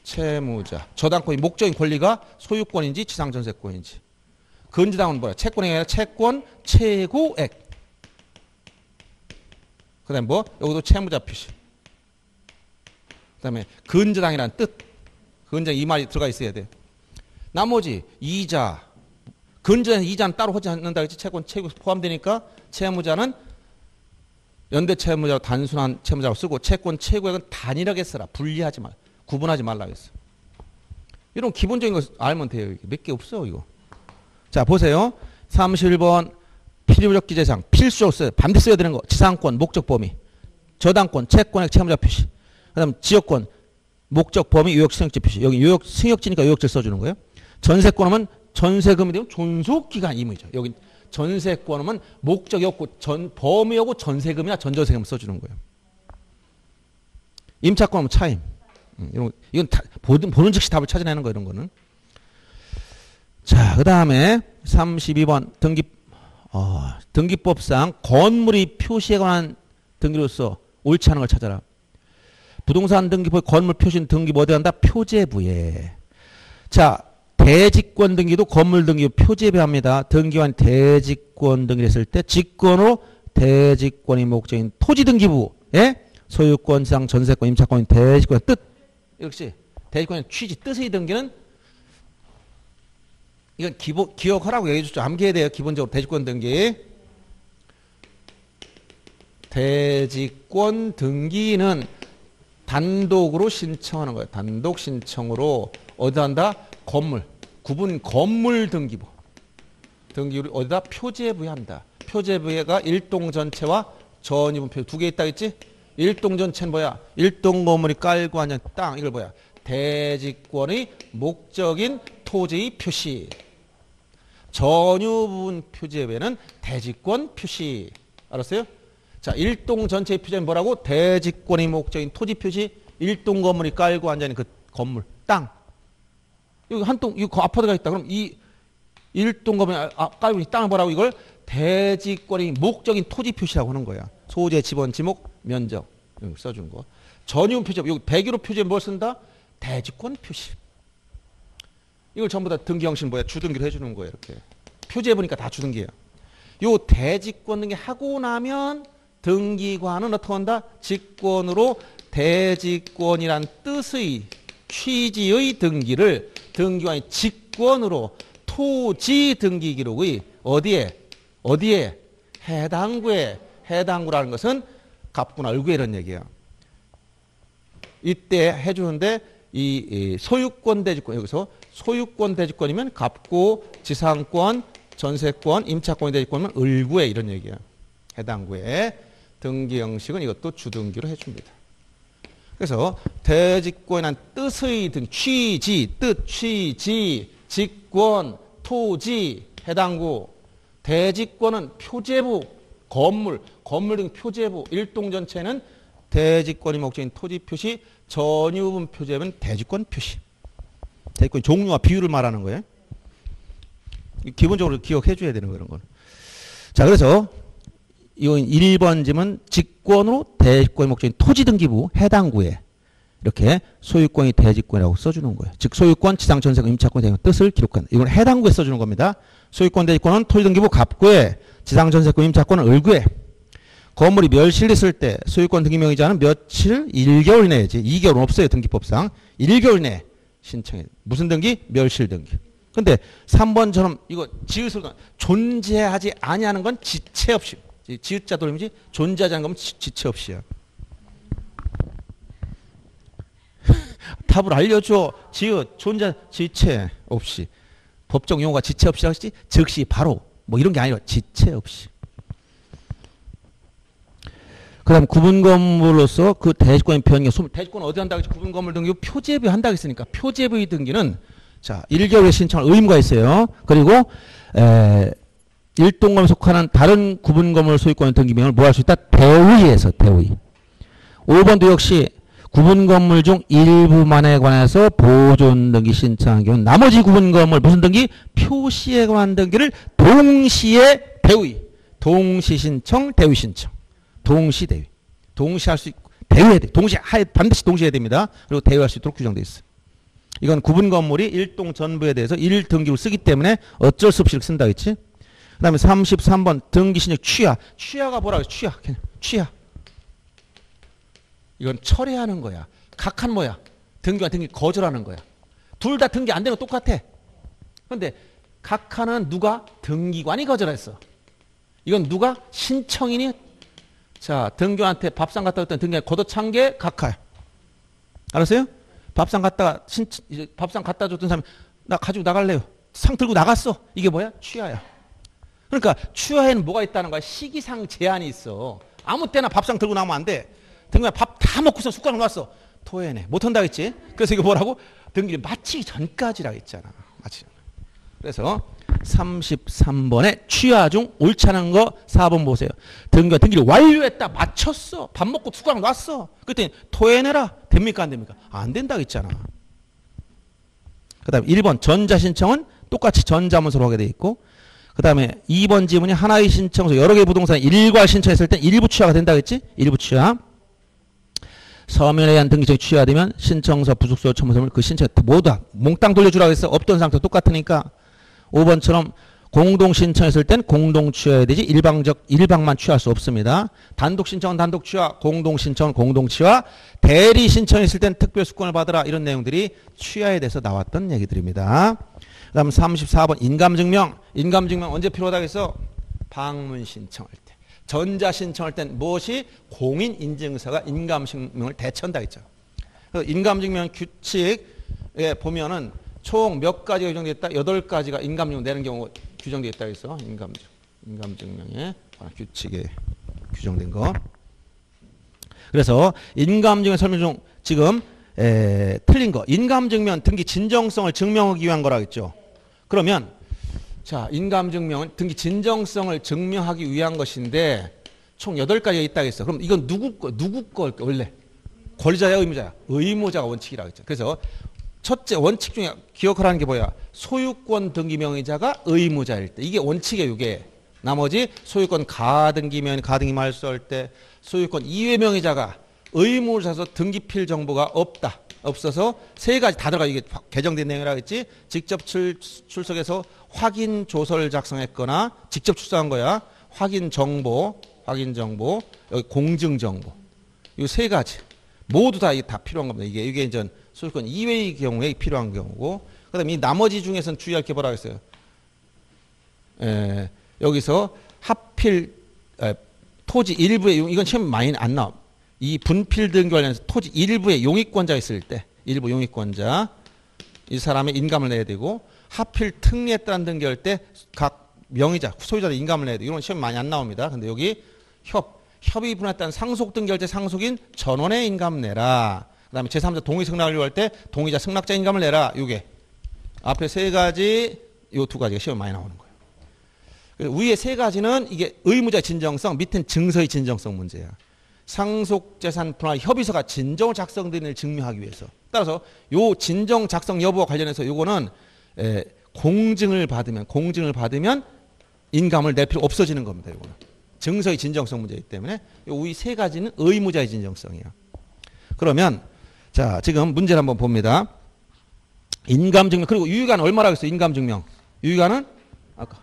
채무자. 저당권이 목적인 권리가 소유권인지 지상전세권인지. 근저당은 뭐야? 채권액이 아니라 채권 최고액. 그 다음에 뭐? 여기도 채무자 표시. 그 다음에 근저당이라는 뜻. 근저당 이 말이 들어가 있어야 돼. 나머지 이자. 근저당 이자는 따로 하지 않는다 했지. 채권 최고 포함되니까 채무자는 연대 채무자로 단순한 채무자로 쓰고 채권 최고액은 단일하게 써라. 분리하지 말. 구분하지 말라고 했어. 이런 기본적인 거 알면 돼요. 몇 개 없어 이거. 자 보세요. 31번 필요적 기재사항 필수적으로 써요. 반드시 써야 되는 거. 지상권, 목적, 범위. 저당권, 채권액, 채무자 표시. 그 다음 지역권, 목적, 범위, 요역, 승역지 표시. 여기 요역, 승역지니까 요역지를 써주는 거예요. 전세권 하면 전세금이 되면 존속기간 임의죠. 여기 전세권 하면 목적이 없고 범위하고 전세금이나 전전세금 써주는 거예요. 임차권 하면 차임. 이건 다 보는 즉시 답을 찾아내는 거 이런 거는. 자, 그 다음에 32번 등기법상 건물이 표시에 관한 등기로서 옳지 않은 걸 찾아라. 부동산 등기부의 건물 표시는 등기부 어디 한다? 표제부에. 자, 대직권 등기도 건물 등기부 표제부에 합니다. 등기관 대직권 등기를 했을 때 직권으로 대직권이 목적인 토지 등기부에 소유권, 지상, 전세권, 임차권, 대직권 뜻. 역시 대직권의 취지, 뜻의 등기는 이건 기억하라고 얘기해 주죠. 암기해야 돼요. 기본적으로 대직권 등기. 대직권 등기는 단독으로 신청하는 거예요. 단독 신청으로 어디다 한다? 건물. 구분 건물 등기부. 등기를 어디다? 표제부에 한다. 표제부가 일동 전체와 전이분 표시 두 개 있다 했지? 일동 전체는 뭐야? 일동 건물이 깔고 앉은 땅. 이걸 뭐야? 대직권의 목적인 토지의 표시. 전유분 표제외에는 대직권 표시. 알았어요? 자, 일동 전체의 표제는 뭐라고? 대직권의 목적인 토지 표시. 일동 건물이 깔고 앉아있는 그 건물, 땅. 여기 한 동, 이거 아파트가 있다. 그럼 이 일동 건물이 깔고 있는 땅을 뭐라고? 이걸 대직권의 목적인 토지 표시라고 하는 거야. 소재, 지번, 지목, 면적. 이거 써주는 거. 전유분 표제, 여기 배기로 표제에 뭘 쓴다? 대직권 표시. 이걸 전부 다 등기 형식 뭐야? 주등기로 해주는 거예요. 이렇게. 표제해 보니까 다 주등기예요. 요 대직권 등기 하고 나면 등기관은 어떻게 한다? 직권으로 대직권이란 뜻의 취지의 등기를 등기관이 직권으로 토지 등기 기록의 어디에 해당구에 해당구라는 것은 갑구나 을구에 이런 얘기예요. 이때 해주는데 이 소유권 대직권 여기서 소유권 대직권이면 갑구, 지상권, 전세권, 임차권이 대직권이면 을구에 이런 얘기예요. 해당구에 등기 형식은 이것도 주등기로 해줍니다. 그래서 대직권이란 뜻의 등 취지, 뜻, 취지, 직권, 토지, 해당구. 대직권은 표제부, 건물 등 표제부 일동 전체는 대지권이 목적인 토지 표시, 전유분 표제는 대지권 표시. 대지권 종류와 비율을 말하는 거예요. 기본적으로 기억해 줘야 되는 그런 거는. 자, 그래서 이건 1번 지문 직권으로 대지권이 목적인 토지 등기부 해당 구에 이렇게 소유권이 대지권이라고 써주는 거예요. 즉 소유권, 지상전세권, 임차권 등의 뜻을 기록한다. 이건 해당 구에 써주는 겁니다. 소유권, 대지권은 토지 등기부 갑구에, 지상전세권, 임차권은 을구에. 건물이 멸실했을 때 소유권 등기명의자는 며칠? 1개월 내지. 2개월은 없어요. 등기법상. 1개월 내에 신청해. 무슨 등기? 멸실 등기. 근데 3번처럼 이거 지읒을 존재하지 아니하는 건 지체 없이. 지읒자 돌림이지 존재하지 않는 건 지체 없이야. 답을 알려줘. 지읒, 존재, 지체 없이. 법적 용어가 지체 없이 하시지 즉시 바로 뭐 이런 게 아니라 지체 없이. 그 다음 구분 건물로서 그 대지권의 변경, 대지권 어디 한다고 했지? 구분 건물 등기 표제부 한다고 했으니까 표제부의 등기는 자 1개월에 신청할 의무가 있어요. 그리고 일동건물에 속하는 다른 구분 건물 소유권 등기명을 뭐 할 수 있다? 대의에서 대의. 5번도 역시 구분 건물 중 일부만에 관해서 보존 등기 신청한 경우 나머지 구분 건물 무슨 등기? 표시에 관한 등기를 동시에 대의. 동시 신청, 대의 신청. 동시 대의. 동시 할 수 있고 대의해야 돼. 동시 반드시 동시해야 됩니다. 그리고 대의할 수 있도록 규정되어 있어요. 이건 구분 건물이 일동 전부에 대해서 일등기를 쓰기 때문에 어쩔 수 없이 쓴다 했지. 그 다음에 33번 등기 신청 취하. 취하가 뭐라고 했어? 취하. 그냥 취하. 이건 철회하는 거야. 각한 뭐야? 등기와 등기 거절하는 거야. 둘 다 등기 안 되는 거 똑같아. 그런데 각하는 누가? 등기관이 거절했어. 이건 누가? 신청인이. 자, 등교한테 밥상 갖다 줬더니 등기관이 걷어찬 게 각하야. 알았어요? 밥상 갖다 줬던 사람이 나 가지고 나갈래요. 상 들고 나갔어. 이게 뭐야? 취하야. 그러니까 취하에는 뭐가 있다는 거야? 시기상 제한이 있어. 아무 때나 밥상 들고 나오면 안 돼. 등기관 밥 다 먹고서 숟가락 놨어. 토해내. 못한다 했지. 그래서 이거 뭐라고? 등기를 마치기 전까지라고 했잖아. 마치기 전. 그래서 33번에 취하 중 옳지 않은 거 4번 보세요. 등기를 완료했다. 마쳤어. 밥 먹고 숟가락 놨어. 그랬더니 토해내라. 됩니까? 안 됩니까? 안 된다고 했잖아. 그 다음에 1번 전자신청은 똑같이 전자문서로 하게 돼 있고 그 다음에 2번 지문이 하나의 신청서 여러 개 부동산에 일괄 신청했을 때 일부 취하가 된다고 했지? 일부 취하. 서면에 의한 등기청이 취하되면 신청서, 부속서, 첨부서물 그 신청 모두 다 몽땅 돌려주라고 했어. 없던 상태 똑같으니까 5번처럼 공동 신청했을 땐 공동 취하해야 되지 일방만 취할 수 없습니다. 단독 신청은 단독 취하, 공동 신청은 공동 취하, 대리 신청했을 땐 특별 수권을 받으라 이런 내용들이 취하에 대해서 나왔던 얘기들입니다. 그 다음 34번 인감증명. 인감증명 언제 필요하다고 했어? 방문 신청할 때. 전자 신청할 땐 무엇이? 공인인증서가 인감증명을 대체한다 했죠. 인감증명 규칙에 보면은 총 몇 가지가 규정되어 있다? 8가지가 인감증명 내는 경우 규정되어 있다고 했어. 인감증명의 규칙에 규정된 거. 그래서 인감증명 설명 중 지금 틀린 거. 인감증명 등기 진정성을 증명하기 위한 거라고 했죠. 그러면 자, 인감증명은 등기 진정성을 증명하기 위한 것인데 총 8가지가 있다고 했어. 그럼 이건 누구 거 원래? 권리자야 의무자야? 의무자가 원칙이라고 했죠. 그래서 첫째 원칙 중에 기억하라는 게 뭐야? 소유권 등기 명의자가 의무자일 때. 이게 원칙이에요. 이게. 나머지 소유권 가등기면 가등기만 할 수 할 때 소유권 이외 명의자가 의무자서 등기 필 정보가 없어서 3가지 다 들어가. 이게 개정된 내용이라고 했지. 직접 출석해서 확인 조서를 작성했거나 직접 출석한 거야. 확인 정보, 여기 공증 정보. 이 3가지 모두 다 필요한 겁니다. 이게 이제 소유권 이외의 경우에 필요한 경우고, 그다음에 이 나머지 중에서는 주의할 게 뭐라고 했어요? 여기서 하필 토지 일부의 이건 시험 많이 안 나와. 이 분필 등기 관련해서 토지 일부의 용익권자 있을 때, 일부 용익권자 이 사람의 인감을 내야 되고, 하필 특례에 따른 등기할 때 각 명의자, 소유자들 인감을 내야 돼. 이런 시험 많이 안 나옵니다. 근데 여기 협의 분야에 따른 상속 등기할 때 상속인 전원의 인감 내라. 그다음에 제3자 동의 승낙을 요할 때 동의자 승낙자 인감을 내라. 이게 앞에 3가지, 요 2가지가 시험 많이 나오는 거예요. 위에 세 가지는 이게 의무자의 진정성, 밑엔 증서의 진정성 문제야. 상속재산 분할 협의서가 진정으로 작성되는 걸 증명하기 위해서. 따라서 요 진정 작성 여부와 관련해서 요거는 공증을 받으면 인감을 낼 필요 없어지는 겁니다. 요거는 증서의 진정성 문제이기 때문에 요 위 세 가지는 의무자의 진정성이야. 그러면 자 지금 문제를 한번 봅니다. 인감증명 그리고 유효기간 얼마라고 했어요? 인감증명 유효기간은 아까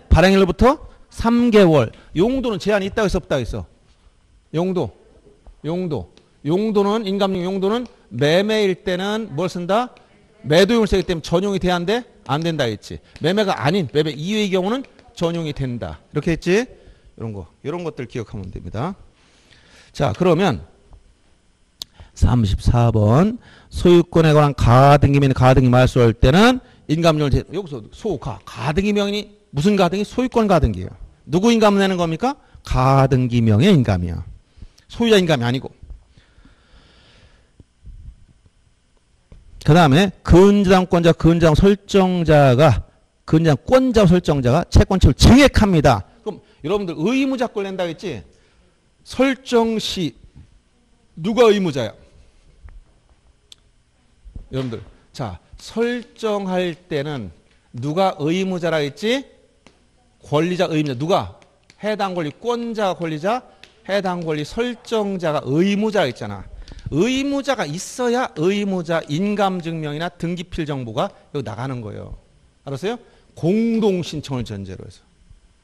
발행일로부터 3개월. 용도는 제한이 있다고 했어 없다고 했어? 용도는 인감증명 용도는 매매일 때는 뭘 쓴다? 매도용을 쓰기 때문에 전용이 돼야 안 돼? 안 된다 했지. 매매가 아닌 매매 이외의 경우는 전용이 된다. 이렇게 했지? 이런 것들 기억하면 됩니다. 자, 그러면 34번 소유권에 관한 가등기 및 가등기 말소할 때는 인감증을 여기서 가등기명이 무슨 가등기? 소유권 가등기예요. 누구 인감 내는 겁니까? 가등기명의 인감이야. 소유자 인감이 아니고. 그 다음에 근저당권자, 근저당권자 설정자가 채권처를 증액합니다. 그럼 여러분들 의무자권 낸다고 했지? 설정시 누가 의무자야? 여러분들 자 설정할 때는 누가 의무자라 했지? 권리자 의무자 누가? 해당 권리권자 권리자 해당 권리 설정자가 의무자가 있잖아. 의무자가 있어야 의무자 인감증명이나 등기필 정보가 여기 나가는 거예요. 알았어요? 공동신청을 전제로 해서.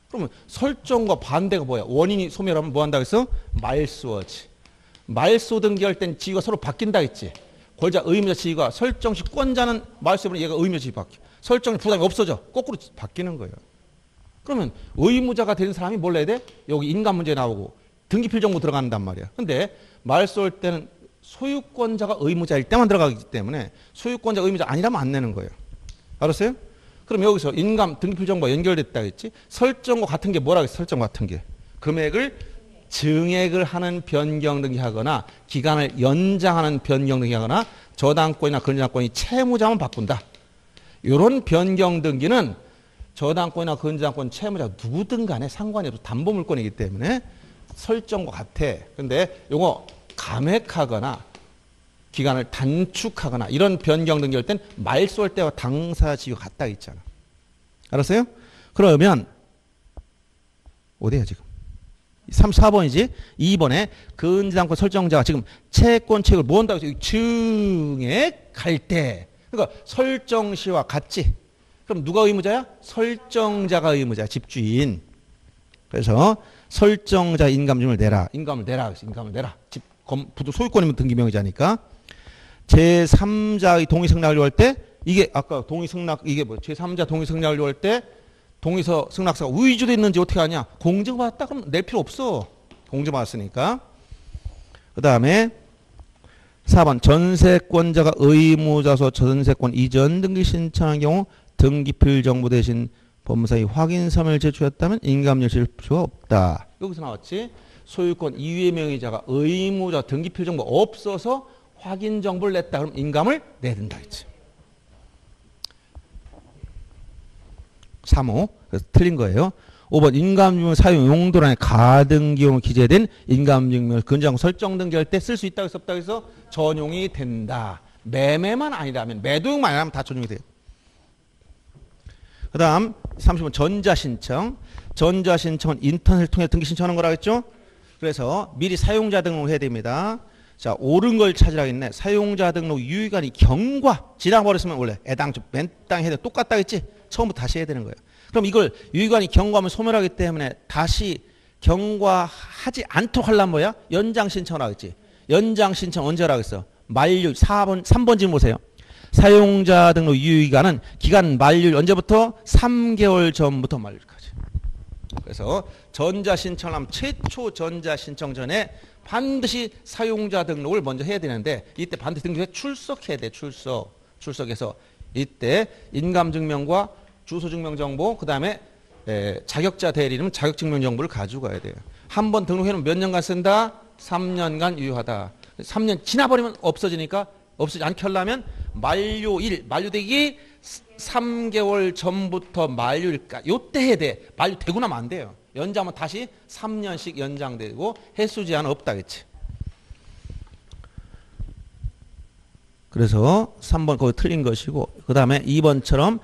그러면 설정과 반대가 뭐야? 원인이 소멸하면 뭐 한다고 했어? 말소하지. 말소 등기할 땐 지위가 서로 바뀐다 했지. 권자 의무자 지위가 설정시 권자는 말소해보면 얘가 의무자 지위 바뀌어. 설정시 부담이 없어져. 거꾸로 바뀌는 거예요. 그러면 의무자가 된 사람이 뭘 내야 돼? 여기 인감 문제 나오고 등기필 정보 들어간단 말이야. 근데 말소할 때는 소유권자가 의무자일 때만 들어가기 때문에 소유권자 의무자 아니라면 안 내는 거예요. 알았어요? 그럼 여기서 인감 등기필 정보가 연결됐다 했지. 설정과 같은 게 뭐라고 했어? 설정 같은 게. 금액을 증액을 하는 변경 등기하거나 기간을 연장하는 변경 등기하거나 저당권이나 근저당권이 채무자만 바꾼다. 이런 변경 등기는 저당권이나 근저당권 채무자 누구든 간에 상관이 없어. 담보물권이기 때문에 설정과 같아. 근데 요거 감액하거나 기간을 단축하거나 이런 변경 등기할 땐 말소할 때와 당사 지위가 같다 있잖아. 알았어요? 그러면 어디야 지금? 34번이지? 2번에 근저당권 설정자가 지금 채권책을 뭐 한다고 했어요? 증액할 때. 그러니까 설정시와 같지. 그럼 누가 의무자야? 설정자가 의무자야. 집주인. 그래서 설정자 인감증을 내라. 인감을 내라. 부도 소유권이면 등기명의자니까. 제3자의 동의 승낙을 요할 때 이게 아까 동의 승낙 이게 뭐 제3자 동의 승낙을 요할 때 동의서 승낙서가 위조돼 있는지 어떻게 하냐? 공증받았다 그럼 낼 필요 없어. 공증받았으니까. 그 다음에 4번 전세권자가 의무자서 전세권 이전 등기 신청한 경우 등기필 정보 대신 법무사의 확인서를 제출했다면 인감료 질 필요가 없다. 여기서 나왔지. 소유권 이외의 명의자가 의무자 등기필 정보 없어서 확인 정보를 냈다. 그럼 인감을 내야 된다 했지. 3호. 그래서 틀린 거예요. 5번 인감증명 사용 용도란에 가등기용으로 기재된 인감증명을 근저당 설정 등기할 때 쓸 수 있다고 해서 없다고 해서 전용이 된다. 매매만 아니라면 매도용만 아니라면 다 전용이 돼요. 그 다음 30번 전자신청. 전자신청은 인터넷을 통해 등기 신청하는 거라고 했죠. 그래서 미리 사용자 등록을 해야 됩니다. 자, 옳은 걸 찾으라고 했네. 사용자 등록 유효기간이 경과 지나버렸으면 원래 애당초 맨땅 해야 돼. 똑같다 했지. 처음부터 다시 해야 되는 거예요. 그럼 이걸 유효기간이 경과하면 소멸하기 때문에 다시 경과하지 않도록 하려면 뭐야? 연장 신청을 하겠지. 연장 신청 언제 하라고 했어? 만료일 3번 지금 보세요. 사용자 등록 유효기간은 기간 만료일 언제부터? 3개월 전부터 만료일까지. 그래서 전자신청을 하면 최초 전자신청 전에 반드시 사용자 등록을 먼저 해야 되는데 이때 반드시 등록에 출석해야 돼. 출석해서 이때 인감증명과 주소증명정보 그 다음에 자격자 대리는 자격증명정보를 가지고 가야 돼요. 한 번 등록해놓으면 몇 년간 쓴다? 3년간 유효하다. 3년 지나버리면 없어지니까 없어지지 않게 하려면 만료일, 만료되기 3개월 전부터 만료일까지 요때 해야 돼. 만료되고 나면 안 돼요. 연장하면 다시 3년씩 연장되고 횟수 제한은 없다겠지. 그래서 3번 거기 틀린 것이고, 그 다음에 2번처럼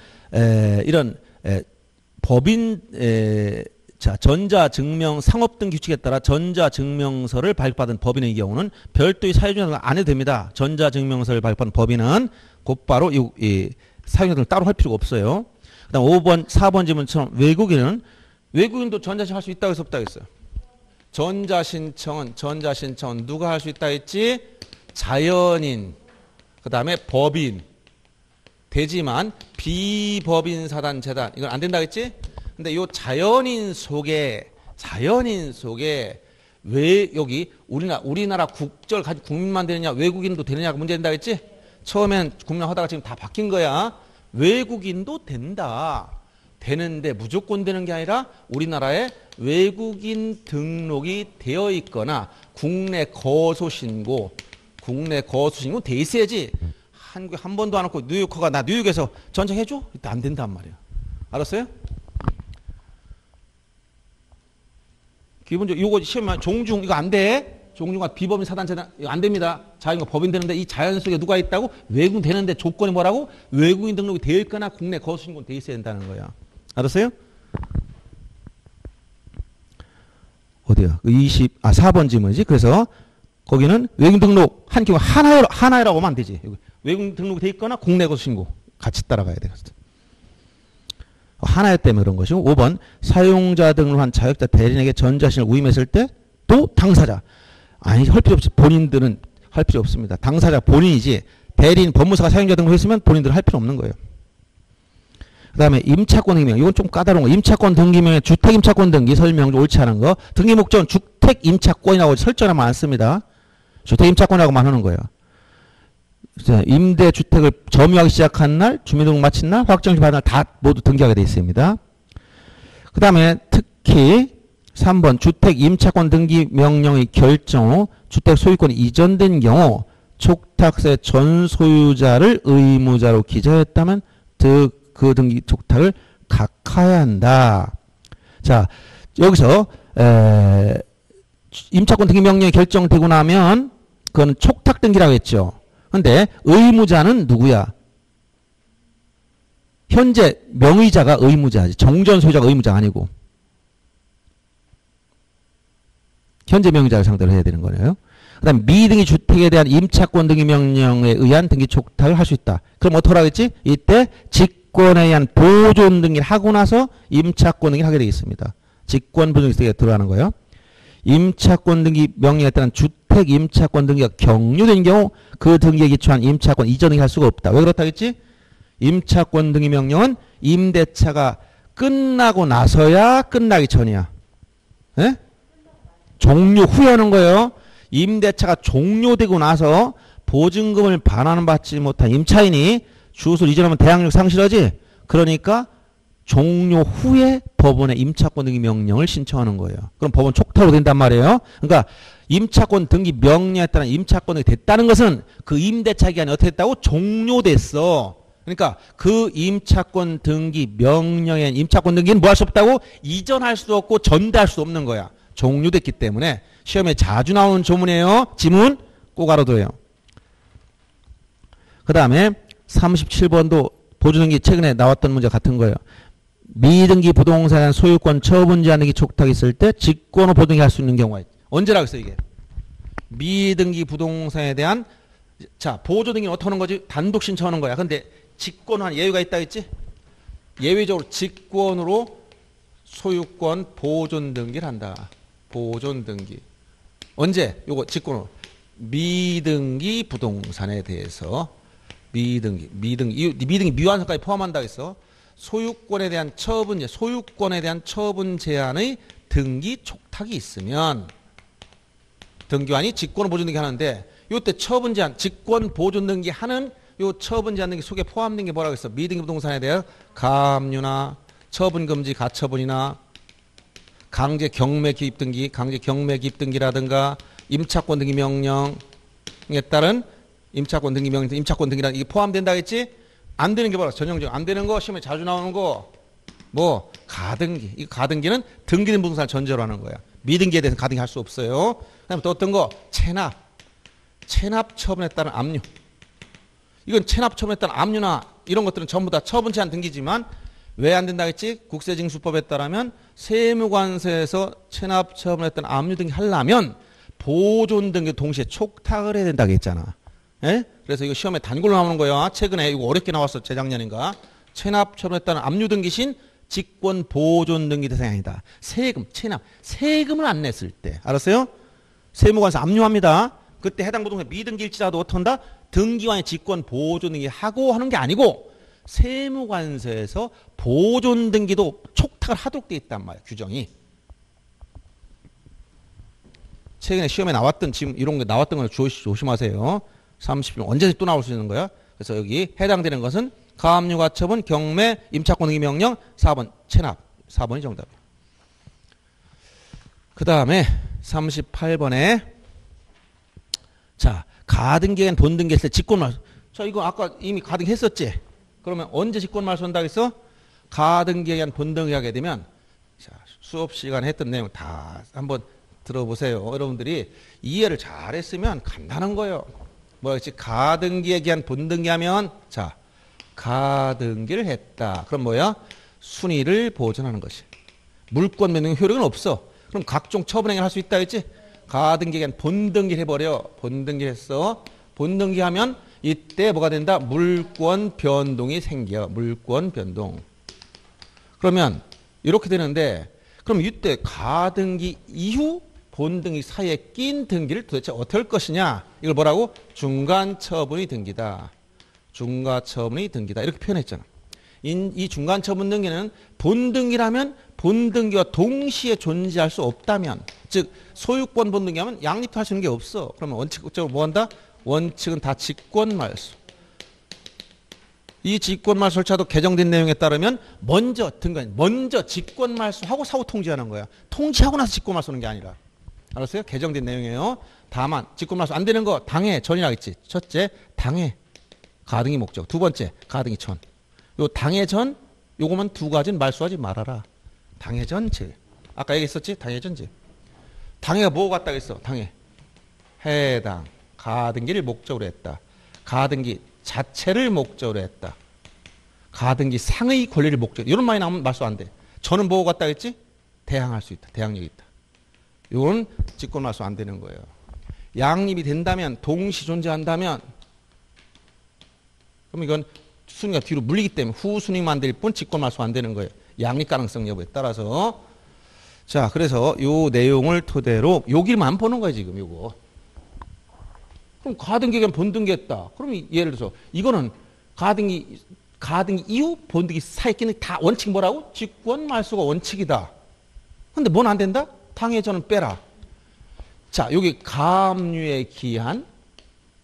이런 법인 자 전자증명 상업등기 규칙에 따라 전자증명서를 발급받은 법인의 경우는 별도의 사유증명을 안 해도 됩니다. 전자증명서를 발급받은 법인은 곧바로 이 사유증명을 따로 할 필요가 없어요. 그 다음 5번, 4번 질문처럼 외국인도 전자신청 할 수 있다고 해서 없다고 했어요. 전자신청은 누가 할 수 있다 했지? 자연인, 그 다음에 법인 되지만 비법인 사단 재단 이건 안 된다 했지? 근데 요 자연인 속에 왜 여기 우리나라 국적을 가진 국민만 되느냐 외국인도 되느냐가 문제된다 했지? 처음엔 국민하다가 지금 다 바뀐 거야. 외국인도 된다. 되는데 무조건 되는 게 아니라 우리나라에 외국인 등록이 되어 있거나 국내 거소 신고 돼 있어야지. 한국에 한 번도 안 왔고 뉴요커가 나 뉴욕에서 전쟁해줘? 이때 안 된단 말이야. 알았어요? 기본적으로 이거 시험에 종중 이거 안 돼. 종중과 비법인 사단재단 이거 안 됩니다. 자연과 법인 되는데 이 자연 속에 누가 있다고? 외국인 되는데 조건이 뭐라고? 외국인 등록이 되어 있거나 국내 거소 신고는 돼 있어야 된다는 거야. 알았어요? 어디야? 4번 질문이지. 그래서 거기는 외국인 등록 한 경우 하나라고 하면 안 되지. 외국인 등록이 돼 있거나 국내 거소 신고 같이 따라가야 돼. 하나였 때문에 그런 것이고 5번 사용자 등록을 한 자격자 대리인에게 전자신을 위임했을 때 또 당사자 아니 할 필요 없이 본인들은 할 필요 없습니다. 당사자 본인이지 대리인 법무사가 사용자 등록했으면 본인들은 할 필요 없는 거예요. 그 다음에 임차권 등기명 이건 좀 까다로운 거. 임차권 등기명에 주택임차권 등기 설명 좀 옳지 않은 거. 등기 목적은 주택임차권이라고 설정하면 안 씁니다. 주택임차권이라고만 하는 거예요. 임대주택을 점유하기 시작한 날, 주민등록 마친 날, 확정시 받은 날 다 모두 등기하게 되어 있습니다. 그 다음에 특히 3번 주택임차권 등기 명령의 결정 후 주택 소유권이 이전된 경우 촉탁세 전 소유자를 의무자로 기재했다면 그 등기 촉탁을 각하해야 한다. 자, 여기서 임차권 등기 명령이 결정되고 나면 그거는 촉탁 등기라고 했죠. 근데 의무자는 누구야? 현재 명의자가 의무자지. 정전 소유자가 의무자가 아니고. 현재 명의자를 상대로 해야 되는 거네요. 그 다음에 미등기 주택에 대한 임차권 등기 명령에 의한 등기 촉탁을 할 수 있다. 그럼 어떻게 하겠지? 이때 직권에 의한 보존 등기를 하고 나서 임차권 등기를 하게 되겠습니다. 직권 보존 등기에 들어가는 거예요. 임차권 등기 명령에 따른 주택 임차권 등기가 경료된 경우 그 등기에 기초한 임차권 이전 등기 할 수가 없다. 왜 그렇다겠지? 임차권 등기 명령은 임대차가 끝나고 나서야 끝나기 전이야. 에? 종료 후에 하는 거예요. 임대차가 종료되고 나서 보증금을 반환 받지 못한 임차인이 주소를 이전하면 대항력 상실하지. 그러니까 종료 후에 법원에 임차권 등기 명령을 신청하는 거예요. 그럼 법원 촉탁으로 된단 말이에요. 그러니까 임차권 등기 명령에 따른 임차권 등기 됐다는 것은 그 임대차 기간이 어떻게 됐다고? 종료됐어. 그러니까 그 임차권 등기 명령에 임차권 등기는 뭐 할 수 없다고? 이전할 수도 없고 전대할 수도 없는 거야. 종료됐기 때문에. 시험에 자주 나오는 조문이에요. 지문 꼭 알아둬요. 그 다음에 37번도 보조등기 최근에 나왔던 문제 같은 거예요. 미등기 부동산에 대한 소유권 처분 제한 등기 촉탁이 있을 때 직권 후 보등기 할 수 있는 경우가 있죠. 언제라고 했어요 이게? 미등기 부동산에 대한 자 보조등기는 어떻게 하는 거지? 단독 신청하는 거야. 근데 직권한 예외가 있다 했지? 예외적으로 직권으로 소유권 보존 등기를 한다. 보존 등기. 언제? 요거 직권으로. 미등기 부동산에 대해서 미등기 미완성까지 포함한다 했어. 소유권에 대한 처분 제한의 등기 촉탁이 있으면 등기관이 직권 보존 등기 하는데 요때 처분 제한, 직권 보존 등기 하는 요 처분 제한 등기 속에 포함된 게 뭐라고 했어? 미등기 부동산에 대한 가압류나 처분 금지 가처분이나 강제 경매 기입 등기라든가 임차권 등기 명령에 따른 임차권 등기 명령, 임차권 등기란 이게 포함된다 했지? 안 되는 게 바로 전형적 안 되는 거 시험에 자주 나오는 거 뭐 가등기. 이 가등기는 등기된 부동산을 전제로 하는 거야. 미등기에 대해서 가등기 할 수 없어요. 그다음에 또 어떤 거? 체납. 체납 처분에 따른 압류. 이건 체납 처분에 따른 압류나 이런 것들은 전부 다 처분 제한 등기지만 왜 안 된다 했지? 국세징수법에 따르면 세무관세에서 체납 처분에 따른 압류 등기 하려면 보존 등기 동시에 촉탁을 해야 된다고 했잖아. 예? 그래서 이거 시험에 단골로 나오는 거야. 최근에 이거 어렵게 나왔어. 재작년인가. 체납 처분에 따른 압류 등기신 직권 보존 등기 대상이 아니다. 세금, 체납, 세금을 안 냈을 때. 알았어요? 세무관에서 압류합니다. 그때 해당 부동산 미등기일지라도 어떤다? 등기관이 직권 보존 등기 하고 하는 게 아니고 세무관서에서 보존 등기도 촉탁을 하도록 되어 있단 말이야. 규정이. 최근에 시험에 나왔던 지금 이런 게 나왔던 걸 조심하세요. 30일 언제든지 또 나올 수 있는 거야. 그래서 여기 해당되는 것은 가압류 가처분, 경매, 임차권 등기 명령, 4번 체납. 4번이 정답이에요. 그 다음에 38번에 자 가등기엔 본등기 했을 때 직권말소. 자 이거 아까 이미 가등기 했었지. 그러면 언제 직권말소 한다고 했어? 가등기에 의한 본등기 하게 되면 자 수업 시간에 했던 내용 다 한번 들어보세요. 여러분들이 이해를 잘했으면 간단한 거예요. 뭐였지? 가등기에 의한 본등기 하면 자 가등기를 했다. 그럼 뭐야? 순위를 보존하는 것이. 물권 변동 효력은 없어. 그럼 각종 처분행위를 할 수 있다 했지? 가등기에 의한 본등기를 해버려. 본등기를 했어. 본등기 하면 이때 뭐가 된다? 물권 변동이 생겨. 물권 변동. 그러면 이렇게 되는데 그럼 이때 가등기 이후 본등기 사이에 낀 등기를 도대체 어떻게 할 것이냐? 이걸 뭐라고? 중간처분이 등기다. 중간처분이 등기다. 이렇게 표현했잖아. 이 중간처분 등기는 본등기라면 본등기와 동시에 존재할 수 없다면 즉 소유권 본등기하면 양립도 할 수 있는 게 없어. 그러면 원칙적으로 뭐 한다? 원칙은 다 직권말소. 이 직권말소 절차도 개정된 내용에 따르면 먼저 직권말소하고 사후 통지하는 거야. 통지하고 나서 직권말소하는 게 아니라. 알았어요? 개정된 내용이에요. 다만 직권말소 안 되는 거 당해 전이라 했지. 첫째 당해 가등기 목적. 두 번째 가등기 전. 요 당해 전 요거만 두 가지는 말소하지 말아라. 당해 전제. 아까 얘기했었지? 당해 전제. 당해가 뭐 같다 그랬어? 당해. 해당 가등기를 목적으로 했다. 가등기 자체를 목적으로 했다. 가등기 상의 권리를 목적으로. 이런 말이 나오면 말소 안 돼. 저는 뭐 같다 했지? 대항할 수 있다. 대항력이 있다. 이건 직권 말소 안 되는 거예요. 양립이 된다면 동시 존재한다면 그럼 이건 순위가 뒤로 물리기 때문에 후순위만 될 뿐 직권 말소 안 되는 거예요. 양립 가능성 여부에 따라서. 자, 그래서 요 내용을 토대로 여기만 보는 거예요, 지금 요거. 그럼 가등기가 본등기했다. 그럼 예를 들어서 이거는 가등기 이후 본등기 사이에 끼는 다 원칙 뭐라고? 직권 말소가 원칙이다. 근데 뭔 안 된다? 당해전은 빼라. 자, 여기 가압류에 기한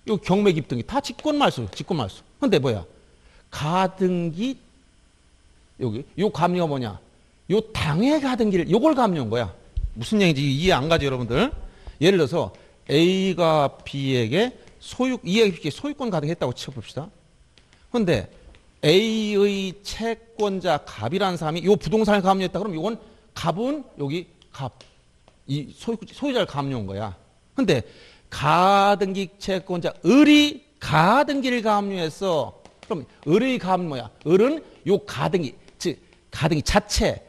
요 경매 기등기 다 직권 말소. 근데 뭐야? 가등기 여기 요 가압류가 뭐냐? 요 당해 가등기를 요걸 가압류한 거야. 무슨 얘기인지 이해 안 가죠, 여러분들? 예를 들어서 A가 B에게 소유권 가등했다고 쳐봅시다. 그런데 A의 채권자 갑이라는 사람이 요 부동산을 가압류했다. 그럼 요건 갑은 여기 갑. 이 소유자를 가압류한 거야. 근데 가등기 채권자 을이 가등기를 가압류했어. 그럼 을의 가압류 뭐야? 을은 요 가등기, 즉 가등기 자체,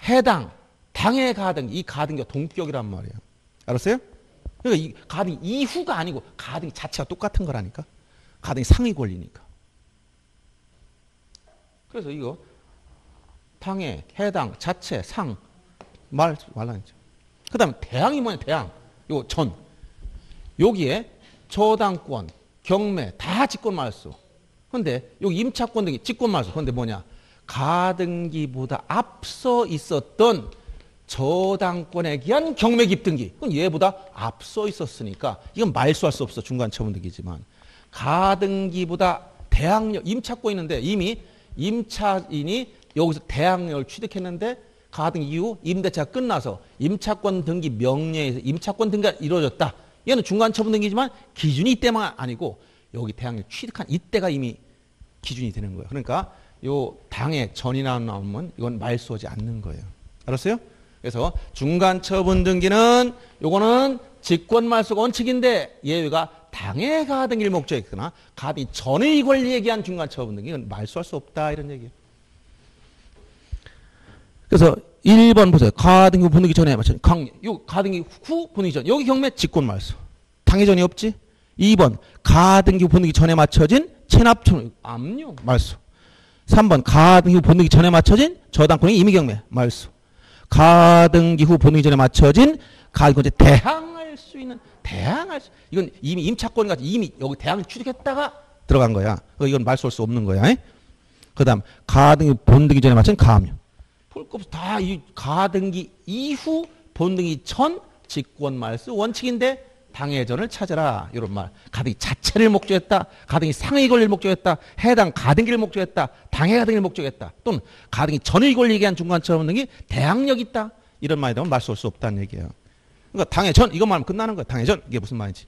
해당, 당해 가등기, 이 가등기가 동격이란 말이에요. 알았어요? 그러니까 이 가등기 이후가 아니고 가등기 자체가 똑같은 거라니까. 가등기 상의 권리니까. 그래서 이거 당해, 해당, 자체, 상 말라니까. 그 다음에 대항이 뭐냐? 대항. 요 전. 여기에 저당권, 경매 다 직권말소. 그런데 여기 임차권 등기 직권말소. 그런데 뭐냐? 가등기보다 앞서 있었던 저당권에 기한 경매 기등기. 그건 얘보다 앞서 있었으니까 이건 말소할 수 없어. 중간처분 등기지만. 가등기보다 대항력, 임차권 있는데 이미 임차인이 여기서 대항력을 취득했는데 가등기 이후 임대차가 끝나서 임차권 등기 명령에서 임차권 등기가 이루어졌다. 얘는 중간 처분 등기지만 기준이 이때만 아니고 여기 대항에 취득한 이때가 이미 기준이 되는 거예요. 그러니까 요 당해 전이나 나오면 이건 말소하지 않는 거예요. 알았어요? 그래서 중간 처분 등기는 요거는 직권 말소가 원칙인데 예외가 당해 가등기를 목적했거나 가등기 전의 권리 얘기한 중간 처분 등기는 말소할 수 없다 이런 얘기예요. 그래서 1번 보세요. 가등기 본등기 전에 맞춰. 요 가등기 후 본등기 전. 여기 경매 직권 말소. 당해 전이 없지? 2번 가등기 본등기 전에 맞춰진 체납촌 압류 말소. 3번 가등기 후 본등기 전에 맞춰진 저당권의 임의경매 말소. 가등기 후 본등기 전에 맞춰진 가등기 대항할 수 있는 이건 이미 임차권 같이 이미 여기 대항을 취득했다가 들어간 거야. 이건 말소할 수 없는 거야. 그다음 가등기 본등기 전에 맞춰진 가압류. 볼 거 없어. 다 이 가등기 이후 본등기 전 직권 말소 원칙인데 당해전을 찾아라 이런 말. 가등기 자체를 목적했다. 가등기 상의 권리를 목적했다. 해당 가등기를 목적했다. 당해 가등기를 목적했다. 또는 가등기 전의 권리 얘기한 중간 처분 등기 대항력 있다. 이런 말이 되면 말소할 수 없다는 얘기예요. 그러니까 당해전 이것만 하면 끝나는 거야. 당해전 이게 무슨 말인지.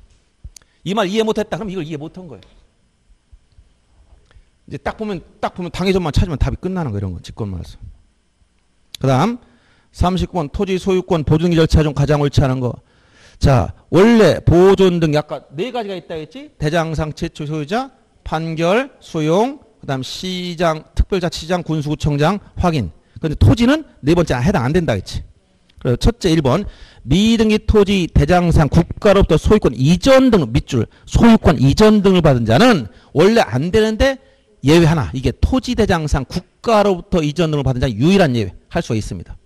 이 말 이해 못했다. 그럼 이걸 이해 못한 거예요. 이제 딱 보면 당해전만 찾으면 답이 끝나는 거예요. 이런 거 직권 말소. 그다음 39번 토지 소유권 보존등기 절차 중 가장 옳지 않은 거. 자, 원래 보존 등기 아까 네 가지가 있다 했지? 대장상 최초 소유자, 판결, 수용, 그다음 시장, 특별자치시장, 군수구청장 확인. 근데 토지는 네 번째 해당 안 된다 했지. 그래서 첫째 1번 미등기 토지 대장상 국가로부터 소유권 이전 등 밑줄 소유권 이전 등을 받은 자는 원래 안 되는데 예외 하나. 이게 토지 대장상 국가로부터 이전 등을 받은 자 유일한 예외 할 수가 있습니다.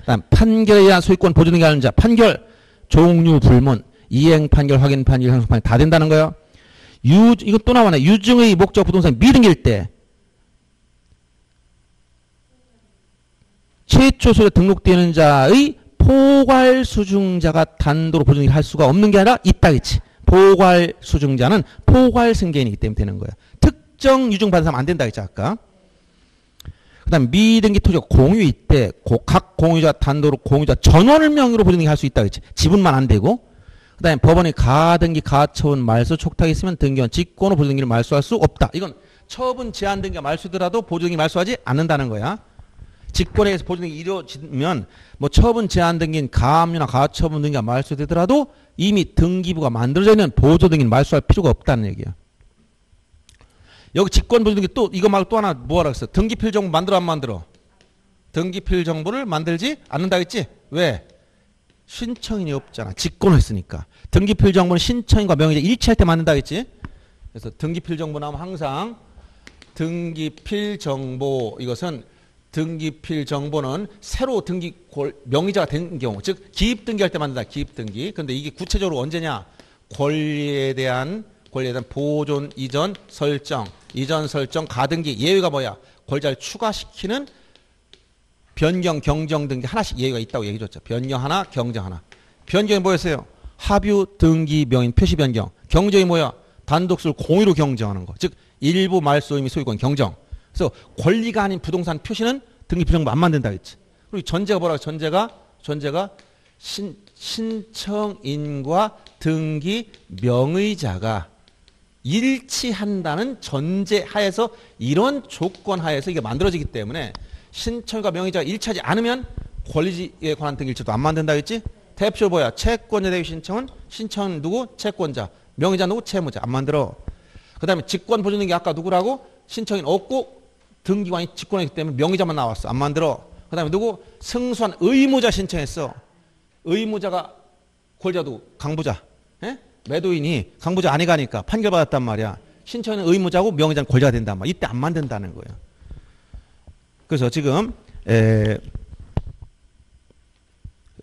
그다음 판결에 의한 소유권 보존 등기 하는 자 판결 종류 불문, 이행 판결, 확인 판결, 형성 판결 다 된다는 거예요. 이거 또 나와네. 유증의 목적 부동산 미등기일 때 최초 소유자 등록되는 자의 포괄 수증자가 단도로 보존을 할 수가 없는 게 아니라 있다 했지. 포괄 수증자는 포괄 승계인이기 때문에 되는 거예요. 특정 유증 받은 사람 안 된다 했지 아까. 그다음 미등기 토지가 공유일 때 각 공유자 단도로 공유자 전원을 명의로 보존등기 할 수 있다 했지. 지분만 안 되고. 그다음에 법원이 가등기 가처분 말소 촉탁이 있으면 등기원 직권으로 보존등기를 말소할 수 없다. 이건 처분 제한 등기가 말소되더라도 보존등기 말소하지 않는다는 거야. 직권에 의해서 보존등기 이루어지면 뭐 처분 제한 등기인 가압류나 가처분 등기가 말소되더라도 이미 등기부가 만들어져 있는 보존등기는 말소할 필요가 없다는 얘기야. 여기 직권 보존등기 또 이거 말고 또 하나 뭐하라 그랬어? 등기필 정보 만들어 안 만들어? 등기필 정보를 만들지 않는다 했지? 왜? 신청인이 없잖아. 직권을 했으니까. 등기필 정보는 신청인과 명의자 일치할 때 만든다 했지? 그래서 등기필 정보 나오면 항상 등기필 정보 이것은 등기필 정보는 새로 명의자가 된 경우 즉 기입등기할 때 만든다. 기입등기. 근데 이게 구체적으로 언제냐? 권리에 대한 보존 이전 설정 가등기 예외가 뭐야? 권리자를 추가시키는 변경 경정 등기 하나씩 예외가 있다고 얘기해 줬죠. 변경 하나 경정 하나. 변경이 뭐였어요? 합유 등기 명인 표시 변경. 경정이 뭐야? 단독수를 공유로 경정하는 거. 즉 일부 말소 의미 소유권 경정. 그래서 권리가 아닌 부동산 표시는 등기필 정보 안 만든다 했지. 그리고 전제가 뭐라고? 전제가 신청인과 등기 명의자가 일치한다는 전제 하에서 이런 조건 하에서 이게 만들어지기 때문에 신청과 명의자가 일치하지 않으면 권리에 관한 등기일체도 안 만든다 했지? 대표 뭐야? 채권자 대위 신청은 누구? 채권자. 명의자 누구? 채무자. 안 만들어. 그 다음에 직권 보존 등기 아까 누구라고? 신청인 없고 등기관이 직권했기 때문에 명의자만 나왔어. 안 만들어. 그 다음에 누구? 승소한 의무자 신청했어. 의무자가 권리자 누구? 강부자. 에? 매도인이 강부자 아니 가니까 판결받았단 말이야. 신청인은 의무자고 명의자는 권리자가 된단 말이야. 이때 안 만든다는 거예요. 그래서 지금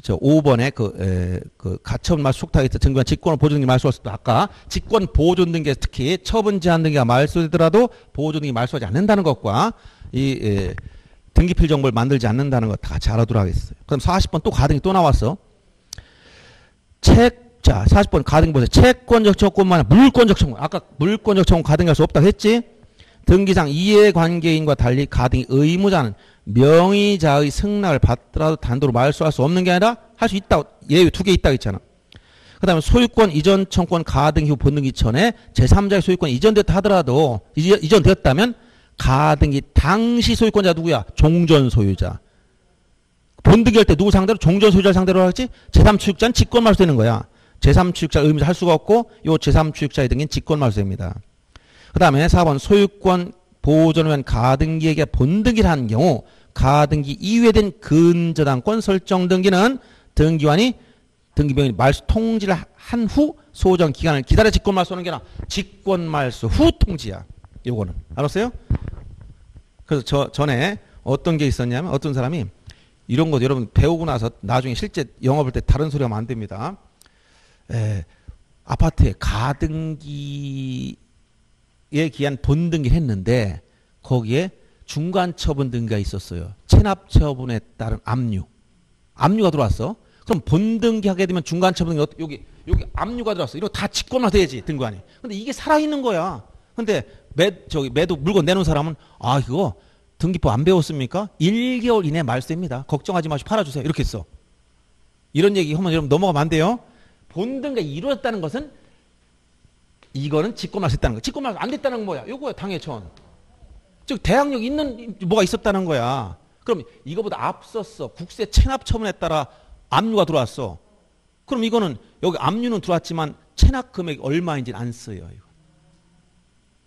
5번에 그 가처분 말소 촉탁에 있어 증거한 직권을 보존 등기 말소할 수도 아까 직권 보존 등기 특히 처분 제한 등기가 말소되더라도 보존 등기 말소하지 않는다는 것과 이 등기필 정보를 만들지 않는다는 것 다 같이 알아두라 하겠어요. 그럼 40번 또 가등기 또 나왔어. 자 40번 가등기 보세요. 채권적 청구권만 물권적 청구. 아까 물권적 청구 가등기할 수 없다고 했지. 등기상 이해관계인과 달리 가등기 의무자는 명의자의 승낙을 받더라도 단도로 말소할 수 없는 게 아니라 할 수 있다고 예외 2개 있다고 했잖아. 그 다음에 소유권 이전 청구권 가등 이후 본등기 전에 제3자의 소유권 이전됐다 하더라도 이전되었다면 가등기 당시 소유권자 누구야? 종전 소유자. 본등기 할 때 누구 상대로? 종전 소유자를 상대로 하겠지? 제3취득자는 직권말소 되는 거야. 제3취득자 의미를 할 수가 없고 요 제3취득자의 등기는 직권말소 됩니다. 그 다음에 4번 소유권 보존을 위한 가등기에게 본등기를 한 경우 가등기 이후에 된 근저당권 설정 등기는 등기관이 등기병이 말소 통지를 한 후 소정 기간을 기다려 직권말소하는 게 아니라 직권말소 후 통지야. 요거는 알았어요? 그래서 전에 어떤 게 있었냐면 어떤 사람이 이런 거 여러분 배우고 나서 나중에 실제 영업할 때 다른 소리 하면 안 됩니다. 아파트에 가등기에 기한 본등기를 했는데 거기에 중간처분 등기가 있었어요. 체납처분에 따른 압류가 들어왔어. 그럼 본등기 하게 되면 중간처분 등기 여기 압류가 들어왔어. 이거 다 직권화 돼야지 등기관이. 근데 이게 살아있는 거야. 근데 매도 물건 내놓은 사람은 아 이거 등기법 안 배웠습니까? 1개월 이내 말소입니다. 걱정하지 마시고 팔아주세요. 이렇게 했어. 이런 얘기 하면 여러분 넘어가면 안 돼요. 본등기가 이루어졌다는 것은 이거는 직권말소했다는 거. 직권말소 안 됐다는 건 뭐야? 요거야 당해천. 즉 대항력 있는 뭐가 있었다는 거야. 그럼 이거보다 앞섰어. 국세 체납 처분에 따라 압류가 들어왔어. 그럼 이거는 여기 압류는 들어왔지만 체납 금액이 얼마인지는 안 써요.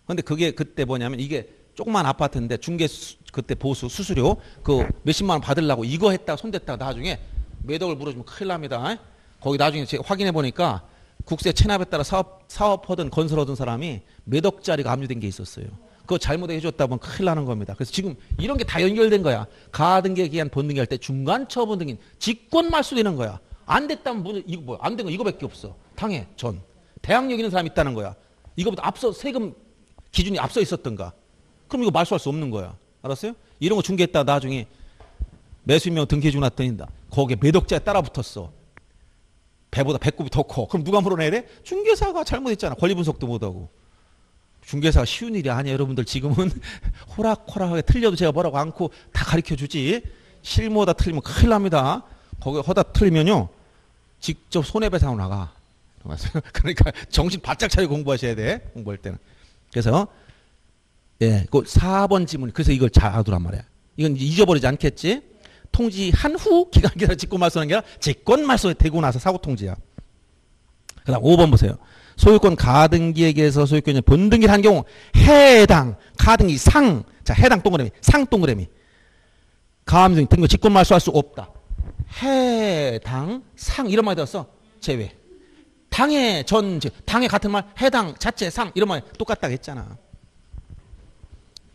그런데 그게 그때 뭐냐면 이게 조그만 아파트인데 중개 그때 보수 수수료 그 몇십만 원 받으려고 이거 했다가 손댔다가 나중에 매덕을 물어주면 큰일 납니다. 거기 나중에 제가 확인해 보니까 국세 체납에 따라 사업하든 건설하던 사람이 매덕짜리가 압류된 게 있었어요. 그거 잘못해 줬다 보면 큰일 나는 겁니다. 그래서 지금 이런 게 다 연결된 거야. 가등기에 기한 본등기 할 때 중간 처분 등기 직권 말소되는 거야. 안 됐다면 이거 뭐야? 안 된 거 이거밖에 없어. 당해 전 대항력 있는 사람이 있다는 거야. 이거보다 앞서 세금 기준이 앞서 있었던가. 그럼 이거 말소할 수 없는 거야. 알았어요? 이런 거 중개했다 나중에 매수인명 등기해주고 났더니 거기에 매덕자에 따라 붙었어. 배보다 배꼽이 더 커. 그럼 누가 물어내야 돼? 중개사가 잘못했잖아. 권리 분석도 못하고. 중개사가 쉬운 일이 아니야. 여러분들 지금은 호락호락하게 틀려도 제가 뭐라고 않고 다 가르쳐주지. 실무하다 틀리면 큰일 납니다. 거기 허다 틀리면요. 직접 손해배상으로 나가. 그러니까 정신 바짝 차리고 공부하셔야 돼. 공부할 때는. 그래서 예, 그 4번 지문. 그래서 이걸 잘 알아두란 말이야. 이건 잊어버리지 않겠지? 통지한 후 기간 기다려 직권말소하는 게 아니라 직권말소에 되고 나서 사고 통지야. 그 다음 5번 보세요. 소유권 가등기에게서 소유권이 본등기를 한 경우 해당 가등기 상, 자 해당 동그라미, 상 동그라미 가압류 등기 직권말소할 수 없다. 해당 상 이런 말이 들었어. 제외. 당해 전, 당해 같은 말 해당 자체 상 이런 말 똑같다고 했잖아.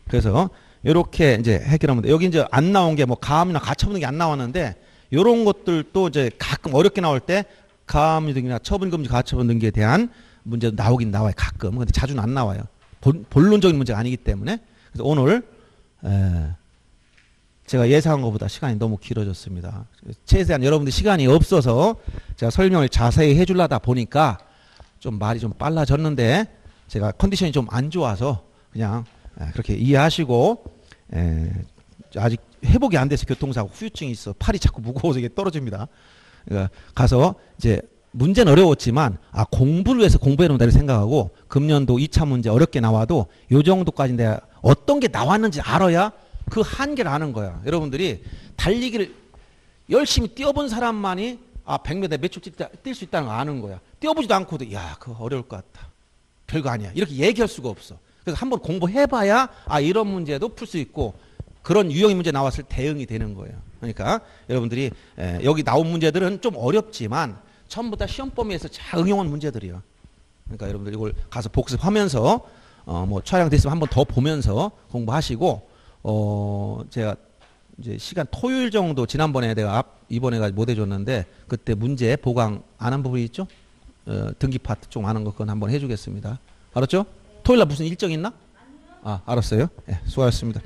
그래서 이렇게 이제 해결하면 돼. 여기 이제 안 나온 게 뭐 가압류나 가처분 등이 안 나왔는데 이런 것들도 이제 가끔 어렵게 나올 때 가압류 등이나 처분금지 가처분 등기에 대한 문제도 나오긴 나와요. 가끔. 근데 자주는 안 나와요. 본론적인 문제가 아니기 때문에. 그래서 오늘 제가 예상한 것보다 시간이 너무 길어졌습니다. 최대한 여러분들 시간이 없어서 제가 설명을 자세히 해주려다 보니까 좀 말이 좀 빨라졌는데 제가 컨디션이 좀 안 좋아서 그냥 그렇게 이해하시고 아직 회복이 안 돼서 교통사고 후유증이 있어. 팔이 자꾸 무거워서 이게 떨어집니다. 그러니까 가서 이제 문제는 어려웠지만 공부를 위해서 공부해놓는다 이렇게 생각하고 금년도 2차 문제 어렵게 나와도 요 정도까지 내가 어떤 게 나왔는지 알아야 그 한계를 아는 거야. 여러분들이 달리기를 열심히 뛰어본 사람만이 100m 몇 초 뛸 수 있다는 거 아는 거야. 뛰어보지도 않고도 야 그거 어려울 것 같다. 별거 아니야. 이렇게 얘기할 수가 없어. 그래서 한번 공부해봐야 이런 문제도 풀 수 있고 그런 유형의 문제 나왔을 때 대응이 되는 거예요. 그러니까 여러분들이 여기 나온 문제들은 좀 어렵지만 전부 다 시험 범위에서 잘 응용한 문제들이에요. 그러니까 여러분들 이걸 가서 복습하면서 뭐 촬영됐으면 한번 더 보면서 공부하시고 제가 이제 시간 토요일 정도 지난번에 내가 이번에가 못 해줬는데 그때 문제 보강 안 한 부분이 있죠? 등기 파트 좀 아는 거 그건 한번 해주겠습니다. 알았죠? 토요일 날 무슨 일정 있나? 알았어요. 네, 수고하셨습니다.